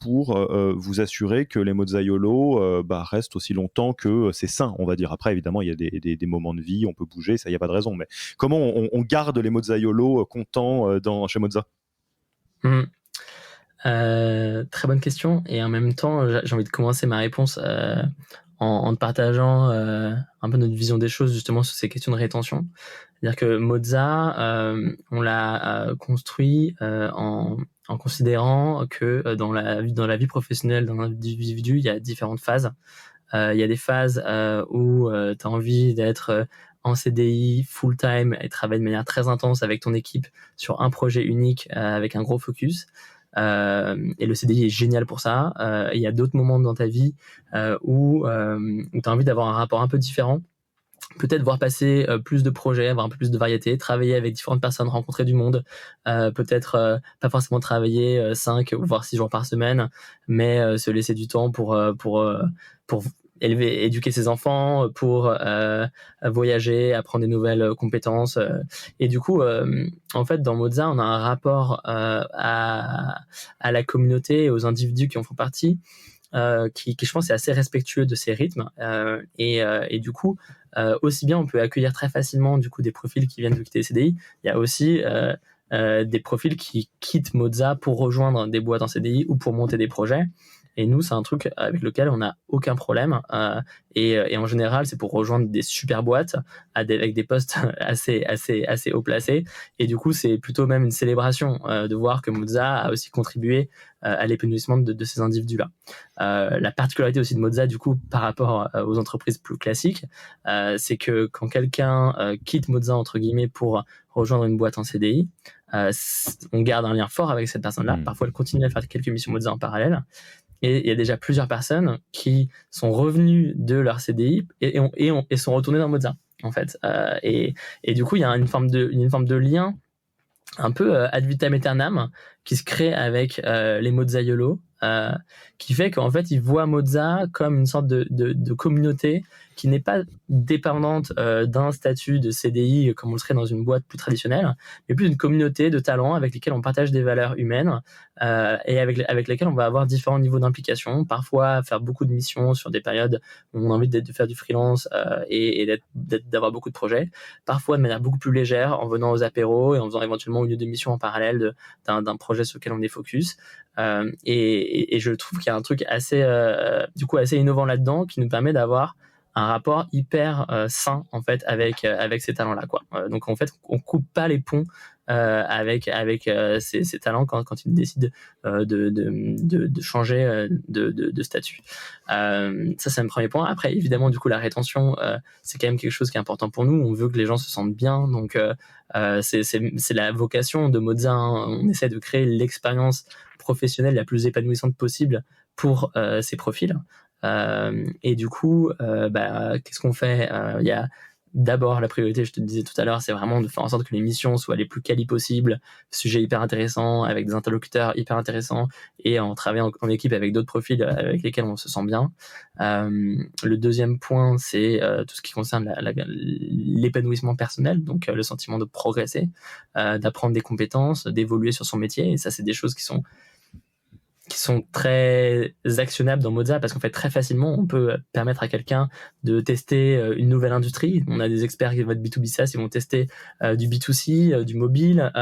pour vous assurer que les mozzaiolo restent aussi longtemps que c'est sain, on va dire. Après, évidemment, il y a des moments de vie, on peut bouger, ça, il n'y a pas de raison. Mais comment on garde les mozzaiolo contents chez Mozza? Très bonne question. Et en même temps, j'ai envie de commencer ma réponse en te partageant un peu notre vision des choses justement sur ces questions de rétention. C'est-à-dire que Mozza, on l'a construit en considérant que dans la vie professionnelle d'un individu, il y a différentes phases. Il y a des phases où tu as envie d'être en CDI, full-time, et travailler de manière très intense avec ton équipe sur un projet unique avec un gros focus. Et le CDI est génial pour ça. Il y a d'autres moments dans ta vie où tu as envie d'avoir un rapport un peu différent. Peut-être voir passer plus de projets, avoir un peu plus de variété, travailler avec différentes personnes, rencontrer du monde, peut-être pas forcément travailler 5 ou voire 6 jours par semaine, mais se laisser du temps pour éduquer ses enfants, pour voyager, apprendre des nouvelles compétences. Et du coup, en fait, dans Mozza, on a un rapport à la communauté et aux individus qui en font partie, qui je pense est assez respectueux de ces rythmes. Et du coup, aussi bien on peut accueillir très facilement du coup des profils qui viennent de quitter les CDI, il y a aussi des profils qui quittent Mozza pour rejoindre des boîtes en CDI ou pour monter des projets. Et nous, c'est un truc avec lequel on n'a aucun problème. Et en général, c'est pour rejoindre des super boîtes avec des postes assez haut placés. Et du coup, c'est plutôt même une célébration de voir que Moza a aussi contribué à l'épanouissement de ces individus-là. La particularité aussi de Moza, du coup, par rapport aux entreprises plus classiques, c'est que quand quelqu'un quitte Moza, entre guillemets, pour rejoindre une boîte en CDI, on garde un lien fort avec cette personne-là. Parfois, elle continue à faire quelques missions Moza en parallèle. Et il y a déjà plusieurs personnes qui sont revenues de leur CDI et sont retournées dans Moza, en fait. Et du coup, il y a une forme de lien un peu ad vitam aeternam qui se crée avec les Mozaiolos, qui fait qu'en fait, ils voient Moza comme une sorte de communauté qui n'est pas dépendante d'un statut de CDI comme on le serait dans une boîte plus traditionnelle, mais plus une communauté de talents avec lesquels on partage des valeurs humaines et avec lesquels on va avoir différents niveaux d'implication, parfois faire beaucoup de missions sur des périodes où on a envie de faire du freelance et d'avoir beaucoup de projets, parfois de manière beaucoup plus légère en venant aux apéros et en faisant éventuellement une ou deux missions en parallèle d'un projet sur lequel on est focus. Et je trouve qu'il y a un truc assez innovant là-dedans qui nous permet d'avoir un rapport hyper sain en fait avec ces talents-là, quoi. Donc en fait, on coupe pas les ponts avec ces talents quand ils décident de changer de statut. Ça, c'est un premier point. Après, évidemment, du coup, la rétention, c'est quand même quelque chose qui est important pour nous. On veut que les gens se sentent bien, donc c'est la vocation de Moza, hein. On essaie de créer l'expérience professionnelle la plus épanouissante possible pour ces profils. Et du coup, qu'est-ce qu'on fait? Il y a d'abord la priorité, je te le disais tout à l'heure, c'est vraiment de faire en sorte que les missions soient les plus quali possibles, sujet hyper intéressant, avec des interlocuteurs hyper intéressants, et en travaillant en équipe avec d'autres profils avec lesquels on se sent bien. Le deuxième point, c'est tout ce qui concerne l'épanouissement personnel, donc le sentiment de progresser, d'apprendre des compétences, d'évoluer sur son métier, et ça, c'est des choses qui sont très actionnables dans Moza, parce qu'en fait, très facilement, on peut permettre à quelqu'un de tester une nouvelle industrie. On a des experts qui vont être B2B SaaS, ils vont tester du B2C, du mobile.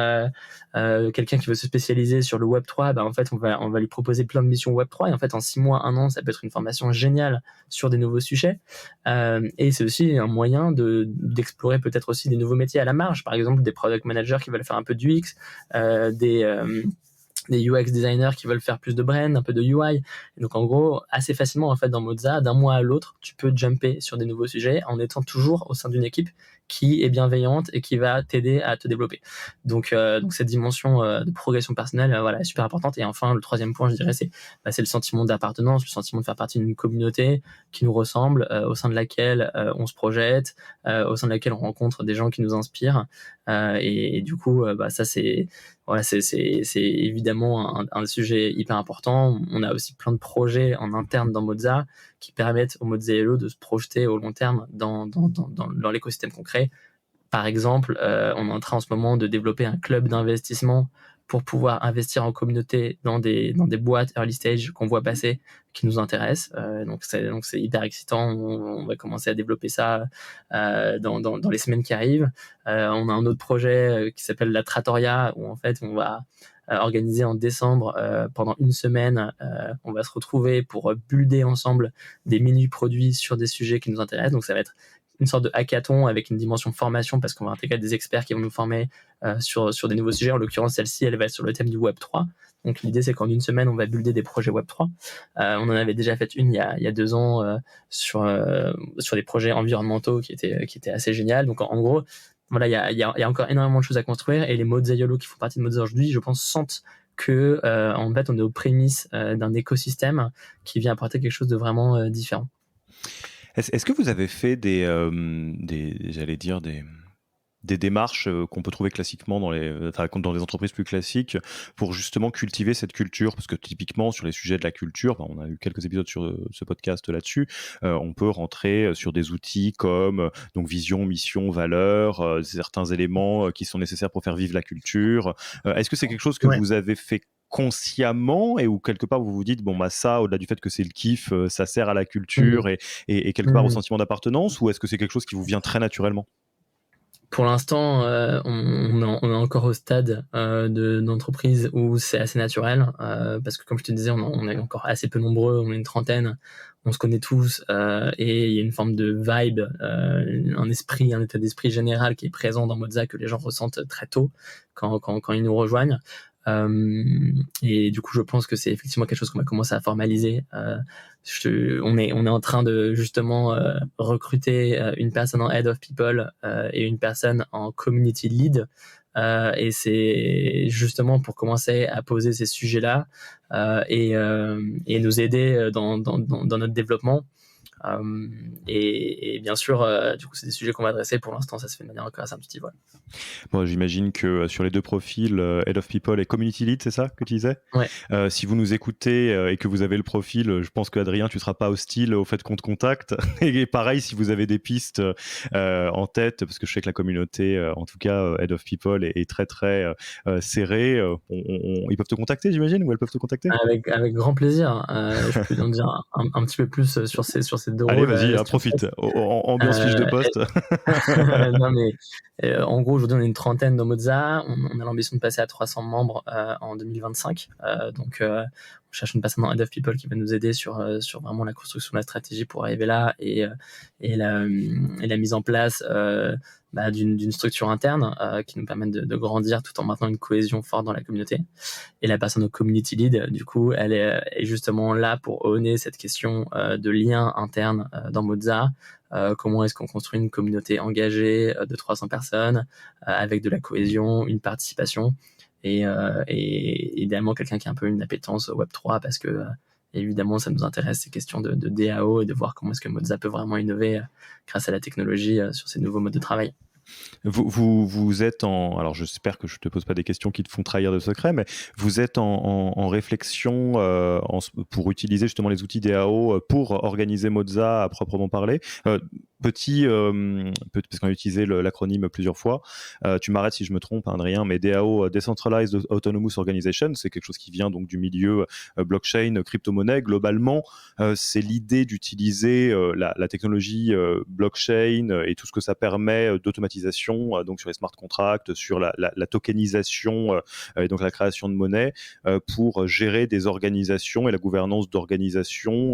Quelqu'un qui veut se spécialiser sur le Web3, en fait, on va lui proposer plein de missions Web3. Et en fait, en 6 mois, 1 an, ça peut être une formation géniale sur des nouveaux sujets. Et c'est aussi un moyen d'explorer peut-être aussi des nouveaux métiers à la marge. Par exemple, des product managers qui veulent faire un peu du UX, des UX designers qui veulent faire plus de brand, un peu de UI. Et donc, en gros, assez facilement, en fait, dans Moza, d'un mois à l'autre, tu peux jumper sur des nouveaux sujets en étant toujours au sein d'une équipe qui est bienveillante et qui va t'aider à te développer. Donc cette dimension de progression personnelle, voilà, est super importante. Et enfin, le troisième point, je dirais, c'est le sentiment d'appartenance, le sentiment de faire partie d'une communauté qui nous ressemble, au sein de laquelle on se projette, au sein de laquelle on rencontre des gens qui nous inspirent. Et du coup, ça, c'est évidemment un sujet hyper important. On a aussi plein de projets en interne dans Moza qui permettent aux Mozaiolos de se projeter au long terme dans l'écosystème concret. Par exemple, on est en train en ce moment de développer un club d'investissement pour pouvoir investir en communauté dans des boîtes early stage qu'on voit passer, qui nous intéressent. Donc c'est hyper excitant. On va commencer à développer ça dans les semaines qui arrivent. On a un autre projet qui s'appelle la Trattoria, où en fait on va organiser en décembre pendant une semaine. On va se retrouver pour builder ensemble des mini-produits sur des sujets qui nous intéressent. Donc ça va être une sorte de hackathon avec une dimension formation, parce qu'on va intégrer des experts qui vont nous former sur des nouveaux sujets. En l'occurrence, celle-ci, elle va être sur le thème du Web3. Donc l'idée, c'est qu'en une semaine, on va builder des projets Web3. On en avait déjà fait une il y a 2 ans sur des projets environnementaux qui étaient assez génial. Donc en gros, voilà, il y a encore énormément de choses à construire, et les Mozaiolos qui font partie de Moza aujourd'hui, je pense, sentent que en fait, on est aux prémices d'un écosystème qui vient apporter quelque chose de vraiment différent. Est-ce que vous avez fait des démarches qu'on peut trouver classiquement dans les entreprises plus classiques pour justement cultiver cette culture? Parce que typiquement, sur les sujets de la culture, on a eu quelques épisodes sur ce podcast là-dessus, on peut rentrer sur des outils comme donc vision, mission, valeur, certains éléments qui sont nécessaires pour faire vivre la culture. Est-ce que c'est quelque chose que vous avez fait consciemment, et où quelque part vous vous dites ça, au-delà du fait que c'est le kiff, ça sert à la culture et quelque part au sentiment d'appartenance, ou est-ce que c'est quelque chose qui vous vient très naturellement? Pour l'instant, on est encore au stade d'entreprise où c'est assez naturel, parce que comme je te disais, on est encore assez peu nombreux, on est une trentaine, on se connaît tous, et il y a une forme de vibe, un état d'esprit général qui est présent dans Moza que les gens ressentent très tôt quand ils nous rejoignent. Et du coup, je pense que c'est effectivement quelque chose qu'on va commencer à formaliser. On est en train de justement recruter une personne en head of people et une personne en community lead. Et c'est justement pour commencer à poser ces sujets-là et nous aider dans notre développement. Et bien sûr, du coup, c'est des sujets qu'on va adresser. Pour l'instant, ça se fait de manière encore assez intuitive. Ouais. Bon, j'imagine que sur les deux profils, Head of People et Community Lead, c'est ça que tu disais? Ouais. Si vous nous écoutez et que vous avez le profil, je pense qu'Adrien, tu ne seras pas hostile au fait qu'on te contacte. Et pareil, si vous avez des pistes en tête, parce que je sais que la communauté, en tout cas Head of People, est très très serrée, ils peuvent te contacter, j'imagine, ou elles peuvent te contacter? Avec grand plaisir. Je peux en dire un petit peu plus sur ces deux Allez, rôles. vas-y, si tu me profite. laisses. Ambiance fiche de poste. Non, mais en gros, aujourd'hui, on est une trentaine dans Moza. On a l'ambition de passer à 300 membres en 2025. Donc, on cherche une personne en Head of People qui va nous aider sur vraiment la construction de la stratégie pour arriver là et la mise en place d'une structure interne qui nous permette de grandir tout en maintenant une cohésion forte dans la communauté. Et la personne au community lead, du coup, elle est justement là pour owner cette question de lien interne dans Moza. Comment est-ce qu'on construit une communauté engagée de 300 personnes avec de la cohésion, une participation et idéalement quelqu'un qui a un peu une appétence au Web3 parce que évidemment ça nous intéresse ces questions de DAO et de voir comment est-ce que Moza peut vraiment innover grâce à la technologie sur ces nouveaux modes de travail. Vous êtes en... Alors, j'espère que je ne te pose pas des questions qui te font trahir de secret, mais vous êtes en réflexion pour utiliser justement les outils DAO pour organiser Moza à proprement parler. Parce qu'on a utilisé l'acronyme plusieurs fois. Tu m'arrêtes si je me trompe, Adrien, mais DAO, Decentralized Autonomous Organization, c'est quelque chose qui vient donc du milieu blockchain, crypto-monnaie. Globalement, c'est l'idée d'utiliser la technologie blockchain et tout ce que ça permet d'automatisation, donc sur les smart contracts, sur la tokenisation et donc la création de monnaie pour gérer des organisations et la gouvernance d'organisations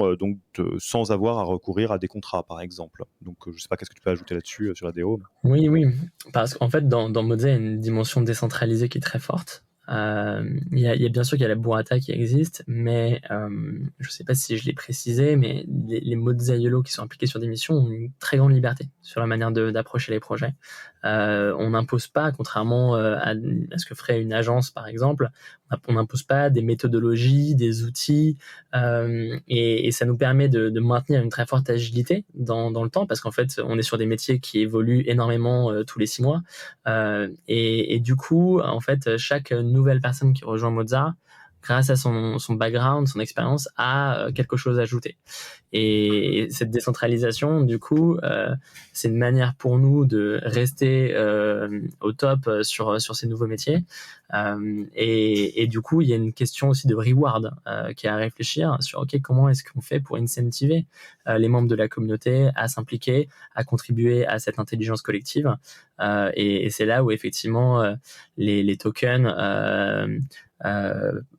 sans avoir à recourir à des contrats, par exemple. Donc, je ne sais pas qu'est-ce que tu peux ajouter là-dessus sur la DAO. Oui, parce qu'en fait, dans Moza, il y a une dimension décentralisée qui est très forte. Il y a bien sûr qu'il y a la burrata qui existe, mais je ne sais pas si je l'ai précisé, mais les Moza YOLO qui sont impliqués sur des missions ont une très grande liberté sur la manière d'approcher les projets. On n'impose pas, contrairement à ce que ferait une agence par exemple, on n'impose pas des méthodologies, des outils, et ça nous permet de maintenir une très forte agilité dans le temps, parce qu'en fait on est sur des métiers qui évoluent énormément tous les 6 mois, et du coup en fait chaque nouvelle personne qui rejoint Moza, grâce à son background, son expérience, a quelque chose à ajouter. Et cette décentralisation, du coup, c'est une manière pour nous de rester au top sur ces nouveaux métiers. Et du coup, il y a une question aussi de reward qui est à réfléchir sur comment est-ce qu'on fait pour incentiver les membres de la communauté à s'impliquer, à contribuer à cette intelligence collective. Et c'est là où effectivement les tokens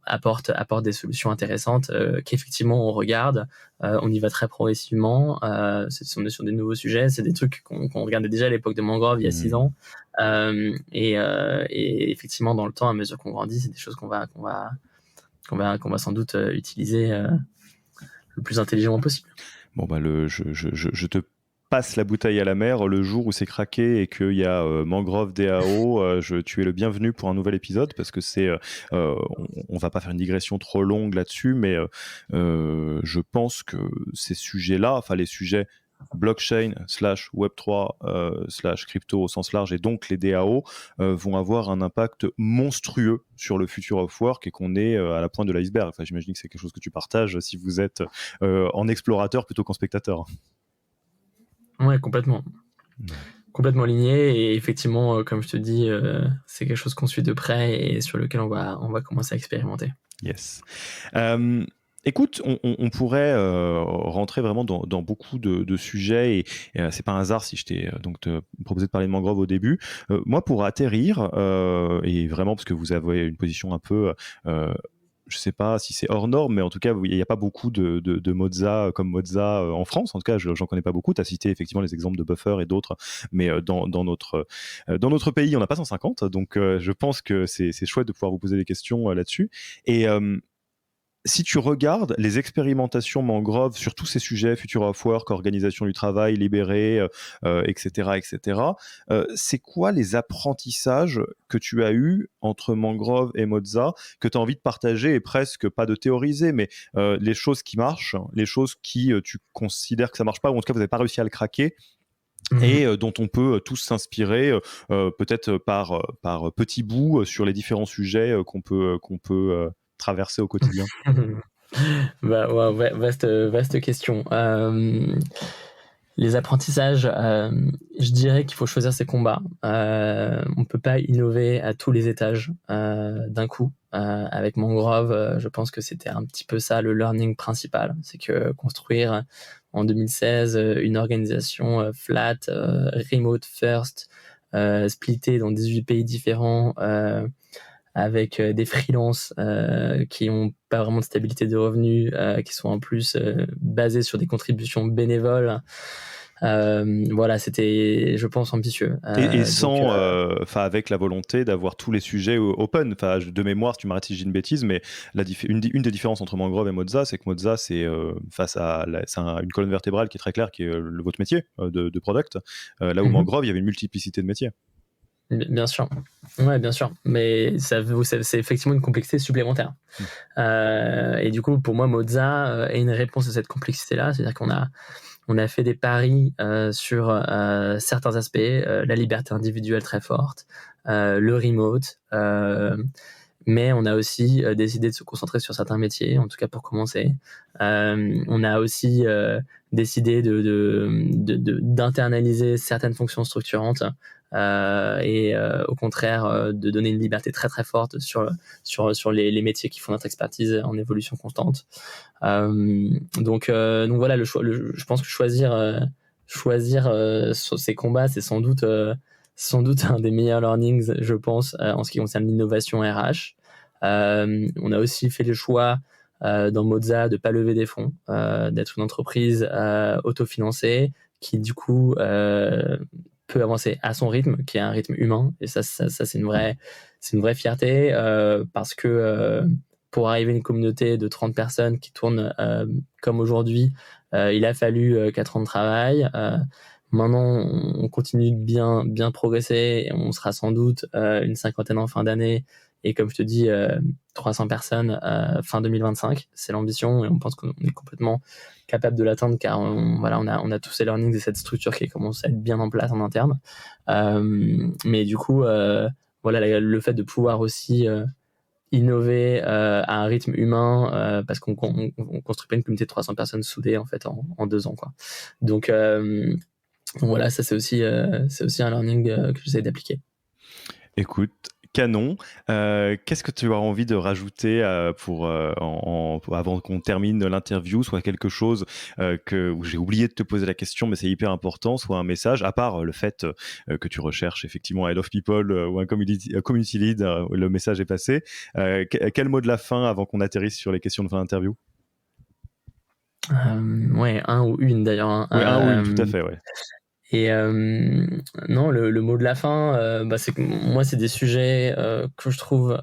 apportent des solutions intéressantes qu'effectivement on regarde, on y va très progressivement, on est sur des nouveaux sujets, c'est des trucs qu'on regardait déjà à l'époque de Mangrove il y a 6 ans, et effectivement dans le temps, à mesure qu'on grandit, c'est des choses qu'on va sans doute utiliser le plus intelligemment possible. Bon, je te passe la bouteille à la mer le jour où c'est craqué et qu'il y a Mangrove DAO. Tu es le bienvenu pour un nouvel épisode, parce que on va pas faire une digression trop longue là-dessus, mais je pense que ces sujets-là, enfin les sujets blockchain / Web3 / crypto au sens large, et donc les DAO vont avoir un impact monstrueux sur le future of work, et qu'on est à la pointe de l'iceberg. Enfin, j'imagine que c'est quelque chose que tu partages si vous êtes en explorateur plutôt qu'en spectateur. Ouais, complètement. Complètement aligné, et effectivement, comme je te dis, c'est quelque chose qu'on suit de près et sur lequel on va commencer à expérimenter. Yes. Écoute, on pourrait rentrer vraiment dans beaucoup de sujets et c'est pas un hasard si je t'ai donc te proposé de parler de mangrove au début. Moi, pour atterrir et vraiment parce que vous avez une position un peu, je sais pas si c'est hors norme, mais en tout cas, il n'y a pas beaucoup de Moza comme Moza en France. En tout cas, j'en connais pas beaucoup. Tu as cité effectivement les exemples de Buffer et d'autres, mais dans notre pays, on n'a pas 150. Donc, je pense que c'est chouette de pouvoir vous poser des questions là-dessus. Et si tu regardes les expérimentations mangrove sur tous ces sujets, Future of Work, organisation du travail, libéré, etc., etc., c'est quoi les apprentissages que tu as eus entre mangrove et Moza que tu as envie de partager et presque pas de théoriser, mais les choses qui marchent, les choses qui tu considères que ça marche pas, ou en tout cas vous n'avez pas réussi à le craquer, et dont on peut tous s'inspirer, peut-être par petits bouts sur les différents sujets qu'on peut traverser au quotidien. Bah, ouais, vaste question. Les apprentissages, je dirais qu'il faut choisir ses combats. On peut pas innover à tous les étages d'un coup. Avec Mangrove, je pense que c'était un petit peu ça le learning principal. C'est que construire en 2016 une organisation flat, remote first, splittée dans 18 pays différents, avec des freelances qui ont pas vraiment de stabilité de revenus, qui sont en plus basés sur des contributions bénévoles. Voilà, c'était, je pense, ambitieux. Et Donc, sans, enfin, avec la volonté d'avoir tous les sujets open. Enfin, de mémoire, tu m'arrêtes si je dis une bêtise, mais une des différences entre Mangrove et Moza, c'est que Moza, c'est face à une colonne vertébrale qui est très claire, qui est votre métier de product. Là où Mangrove, il y avait une multiplicité de métiers. Bien sûr, ouais, bien sûr, mais c'est effectivement une complexité supplémentaire. Et du coup, pour moi, Moza est une réponse à cette complexité-là, c'est-à-dire on a fait des paris sur certains aspects, la liberté individuelle très forte, le remote, mais on a aussi décidé de se concentrer sur certains métiers, en tout cas pour commencer. On a aussi décidé d'internaliser certaines fonctions structurantes et au contraire de donner une liberté très très forte sur les métiers qui font notre expertise en évolution constante. Donc voilà, je pense que choisir ces combats, c'est sans doute un des meilleurs learnings, je pense, en ce qui concerne l'innovation RH. On a aussi fait le choix dans Moza de ne pas lever des fonds, d'être une entreprise autofinancée qui du coup peut avancer à son rythme, qui est un rythme humain. Et ça c'est une vraie fierté parce que pour arriver à une communauté de 30 personnes qui tournent comme aujourd'hui, il a fallu 4 ans de travail. Maintenant, on continue de bien progresser et on sera sans doute une cinquantaine en fin d'année. Et comme je te dis, 300 personnes fin 2025, c'est l'ambition et on pense qu'on est complètement capable de l'atteindre car on a tous ces learnings de cette structure qui commence à être bien en place en interne. Mais du coup, voilà, le fait de pouvoir aussi innover à un rythme humain parce qu'on construit pas une communauté de 300 personnes soudées en fait en 2 ans, quoi. Donc voilà, ça c'est aussi un learning que j'essaie d'appliquer. Écoute, canon. Qu'est-ce que tu as envie de rajouter avant qu'on termine l'interview, soit quelque chose où j'ai oublié de te poser la question, mais c'est hyper important, soit un message, à part le fait que tu recherches effectivement un Head of People ou un community lead, le message est passé. Quel mot de la fin avant qu'on atterrisse sur les questions de fin d'interview? Ouais, un ou une d'ailleurs. Hein. Oui, un ou une, tout à fait, ouais. Et non, le mot de la fin, c'est que moi, c'est des sujets que je trouve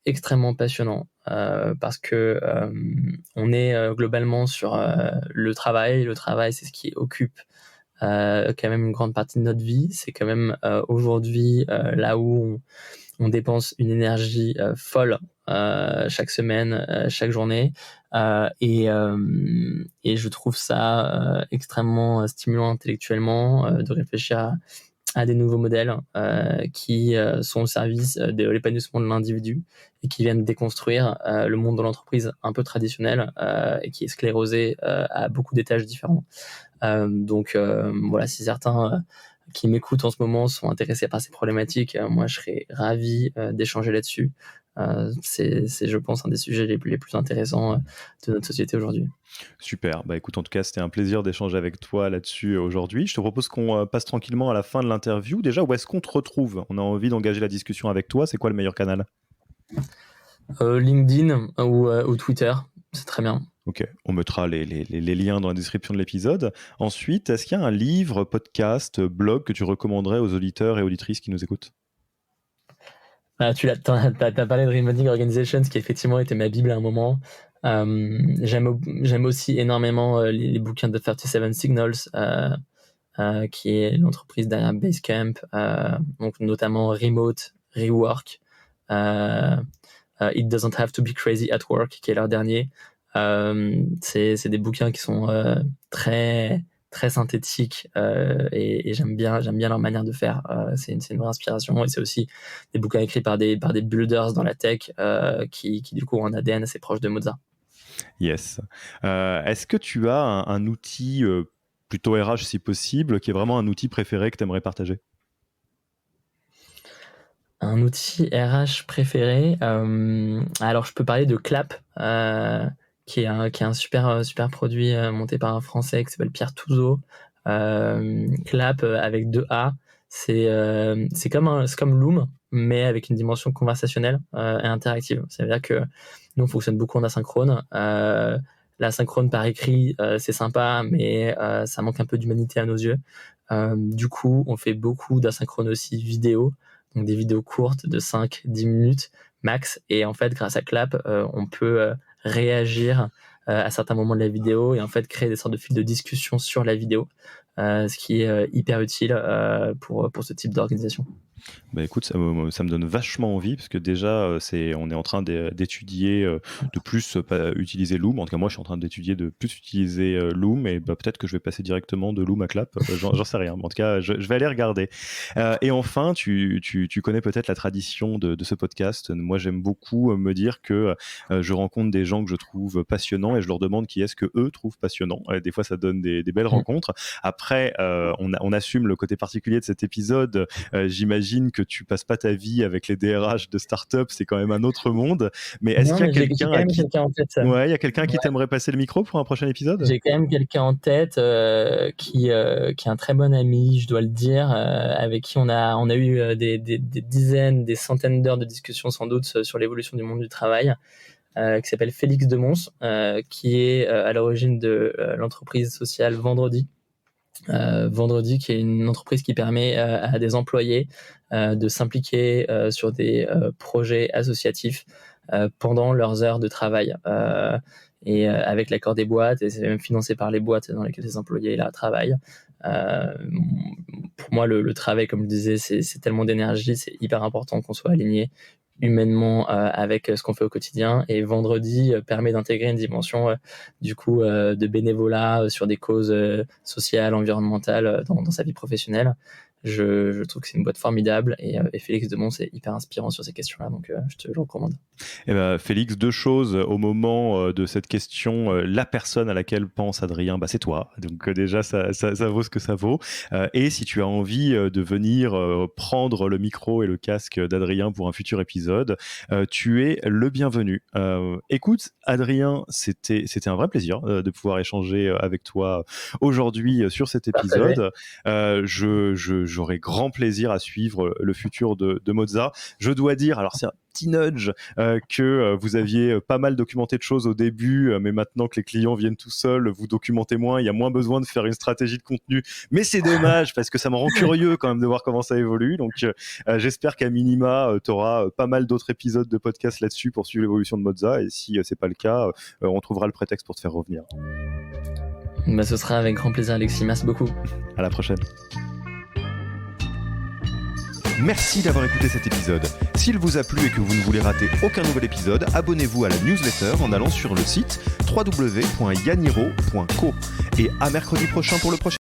extrêmement passionnants parce que on est globalement sur le travail. Le travail, c'est ce qui occupe quand même une grande partie de notre vie. C'est quand même aujourd'hui là où on dépense une énergie folle chaque semaine, chaque journée. Et je trouve ça extrêmement stimulant intellectuellement de réfléchir à des nouveaux modèles qui sont au service de l'épanouissement de l'individu et qui viennent déconstruire le monde de l'entreprise un peu traditionnel et qui est sclérosé à beaucoup d'étages différents. Donc voilà, si certains qui m'écoutent en ce moment sont intéressés par ces problématiques, moi je serais ravi d'échanger là-dessus. C'est, je pense, un des sujets les plus intéressants de notre société aujourd'hui. Super. Bah écoute, en tout cas, c'était un plaisir d'échanger avec toi là-dessus aujourd'hui. Je te propose qu'on passe tranquillement à la fin de l'interview. Déjà, où est-ce qu'on te retrouve ? On a envie d'engager la discussion avec toi. C'est quoi le meilleur canal ? LinkedIn ou Twitter, c'est très bien. Ok, on mettra les liens dans la description de l'épisode. Ensuite, est-ce qu'il y a un livre, podcast, blog que tu recommanderais aux auditeurs et auditrices qui nous écoutent ? Tu as parlé de Reinventing Organizations, qui effectivement était ma bible à un moment. J'aime aussi énormément les bouquins de 37 Signals, qui est l'entreprise derrière Basecamp, donc notamment Remote, Rework, It Doesn't Have to Be Crazy at Work, qui est leur dernier. C'est des bouquins qui sont très très synthétiques, et j'aime bien leur manière de faire. C'est une vraie inspiration, et c'est aussi des bouquins écrits par des builders dans la tech, qui du coup ont un ADN assez proche de Moza. Yes. Est-ce que tu as un outil plutôt RH si possible, qui est vraiment un outil préféré que tu aimerais partager ? Un outil RH préféré, alors je peux parler de Clap, qui est un super produit monté par un Français qui s'appelle Pierre Touzeau. Clap avec 2 A, c'est comme Loom, mais avec une dimension conversationnelle et interactive. Ça veut dire que nous on fonctionne beaucoup en asynchrone. L'asynchrone par écrit, c'est sympa, mais ça manque un peu d'humanité à nos yeux. Du coup, on fait beaucoup d'asynchrone aussi vidéo, donc des vidéos courtes de 5-10 minutes max. Et en fait, grâce à Clap, on peut réagir à certains moments de la vidéo et en fait créer des sortes de fils de discussion sur la vidéo, ce qui est hyper utile pour ce type d'organisation. Bah écoute, ça me donne vachement envie, parce que déjà, on est en train d'étudier de plus utiliser Loom. En tout cas, moi, je suis en train d'étudier de plus utiliser Loom, et bah, peut-être que je vais passer directement de Loom à Clap. J'en sais rien, mais en tout cas, je vais aller regarder. Et enfin, tu connais peut-être la tradition de ce podcast. Moi, j'aime beaucoup me dire que je rencontre des gens que je trouve passionnants, et je leur demande qui est-ce que eux trouvent passionnant. Des fois, ça donne des belles rencontres. Après, on assume le côté particulier de cet épisode. J'imagine que tu passes pas ta vie avec les DRH de start-up, c'est quand même un autre monde. Mais est-ce qu'il y a quelqu'un en tête, ouais, il y a quelqu'un qui t'aimerait passer le micro pour un prochain épisode ? J'ai quand même quelqu'un en tête qui est un très bon ami, je dois le dire, avec qui on a eu des dizaines, des centaines d'heures de discussion sans doute sur l'évolution du monde du travail, qui s'appelle Félix Demonce, qui est à l'origine de l'entreprise sociale Vendredi. Vendredi, qui est une entreprise qui permet à des employés de s'impliquer sur des projets associatifs pendant leurs heures de travail, et avec l'accord des boîtes, et c'est même financé par les boîtes dans lesquelles les employés là travaillent. Pour moi, le travail, comme je disais, c'est tellement d'énergie, c'est hyper important qu'on soit aligné humainement avec ce qu'on fait au quotidien, et Vendredi permet d'intégrer une dimension du coup de bénévolat sur des causes sociales, environnementales dans sa vie professionnelle. Je trouve que c'est une boîte formidable, et Félix Demonce est hyper inspirant sur ces questions-là, donc je te le recommande. Eh ben, Félix, 2 choses au moment de cette question. La personne à laquelle pense Adrien, bah, c'est toi. Donc déjà, ça vaut ce que ça vaut. Et si tu as envie de venir prendre le micro et le casque d'Adrien pour un futur épisode, tu es le bienvenu. Écoute, Adrien, c'était un vrai plaisir de pouvoir échanger avec toi aujourd'hui sur cet épisode. J'aurai grand plaisir à suivre le futur de Moza. Je dois dire, alors c'est un petit nudge, que vous aviez pas mal documenté de choses au début, mais maintenant que les clients viennent tout seuls, vous documentez moins, il y a moins besoin de faire une stratégie de contenu, mais c'est dommage parce que ça me rend curieux quand même de voir comment ça évolue. Donc j'espère qu'à minima tu auras pas mal d'autres épisodes de podcast là-dessus pour suivre l'évolution de Moza, et si c'est pas le cas, on trouvera le prétexte pour te faire revenir. Bah, ce sera avec grand plaisir, Alexis, merci beaucoup. À la prochaine. Merci d'avoir écouté cet épisode. S'il vous a plu et que vous ne voulez rater aucun nouvel épisode, abonnez-vous à la newsletter en allant sur le site www.yaniro.co. Et à mercredi prochain pour le prochain.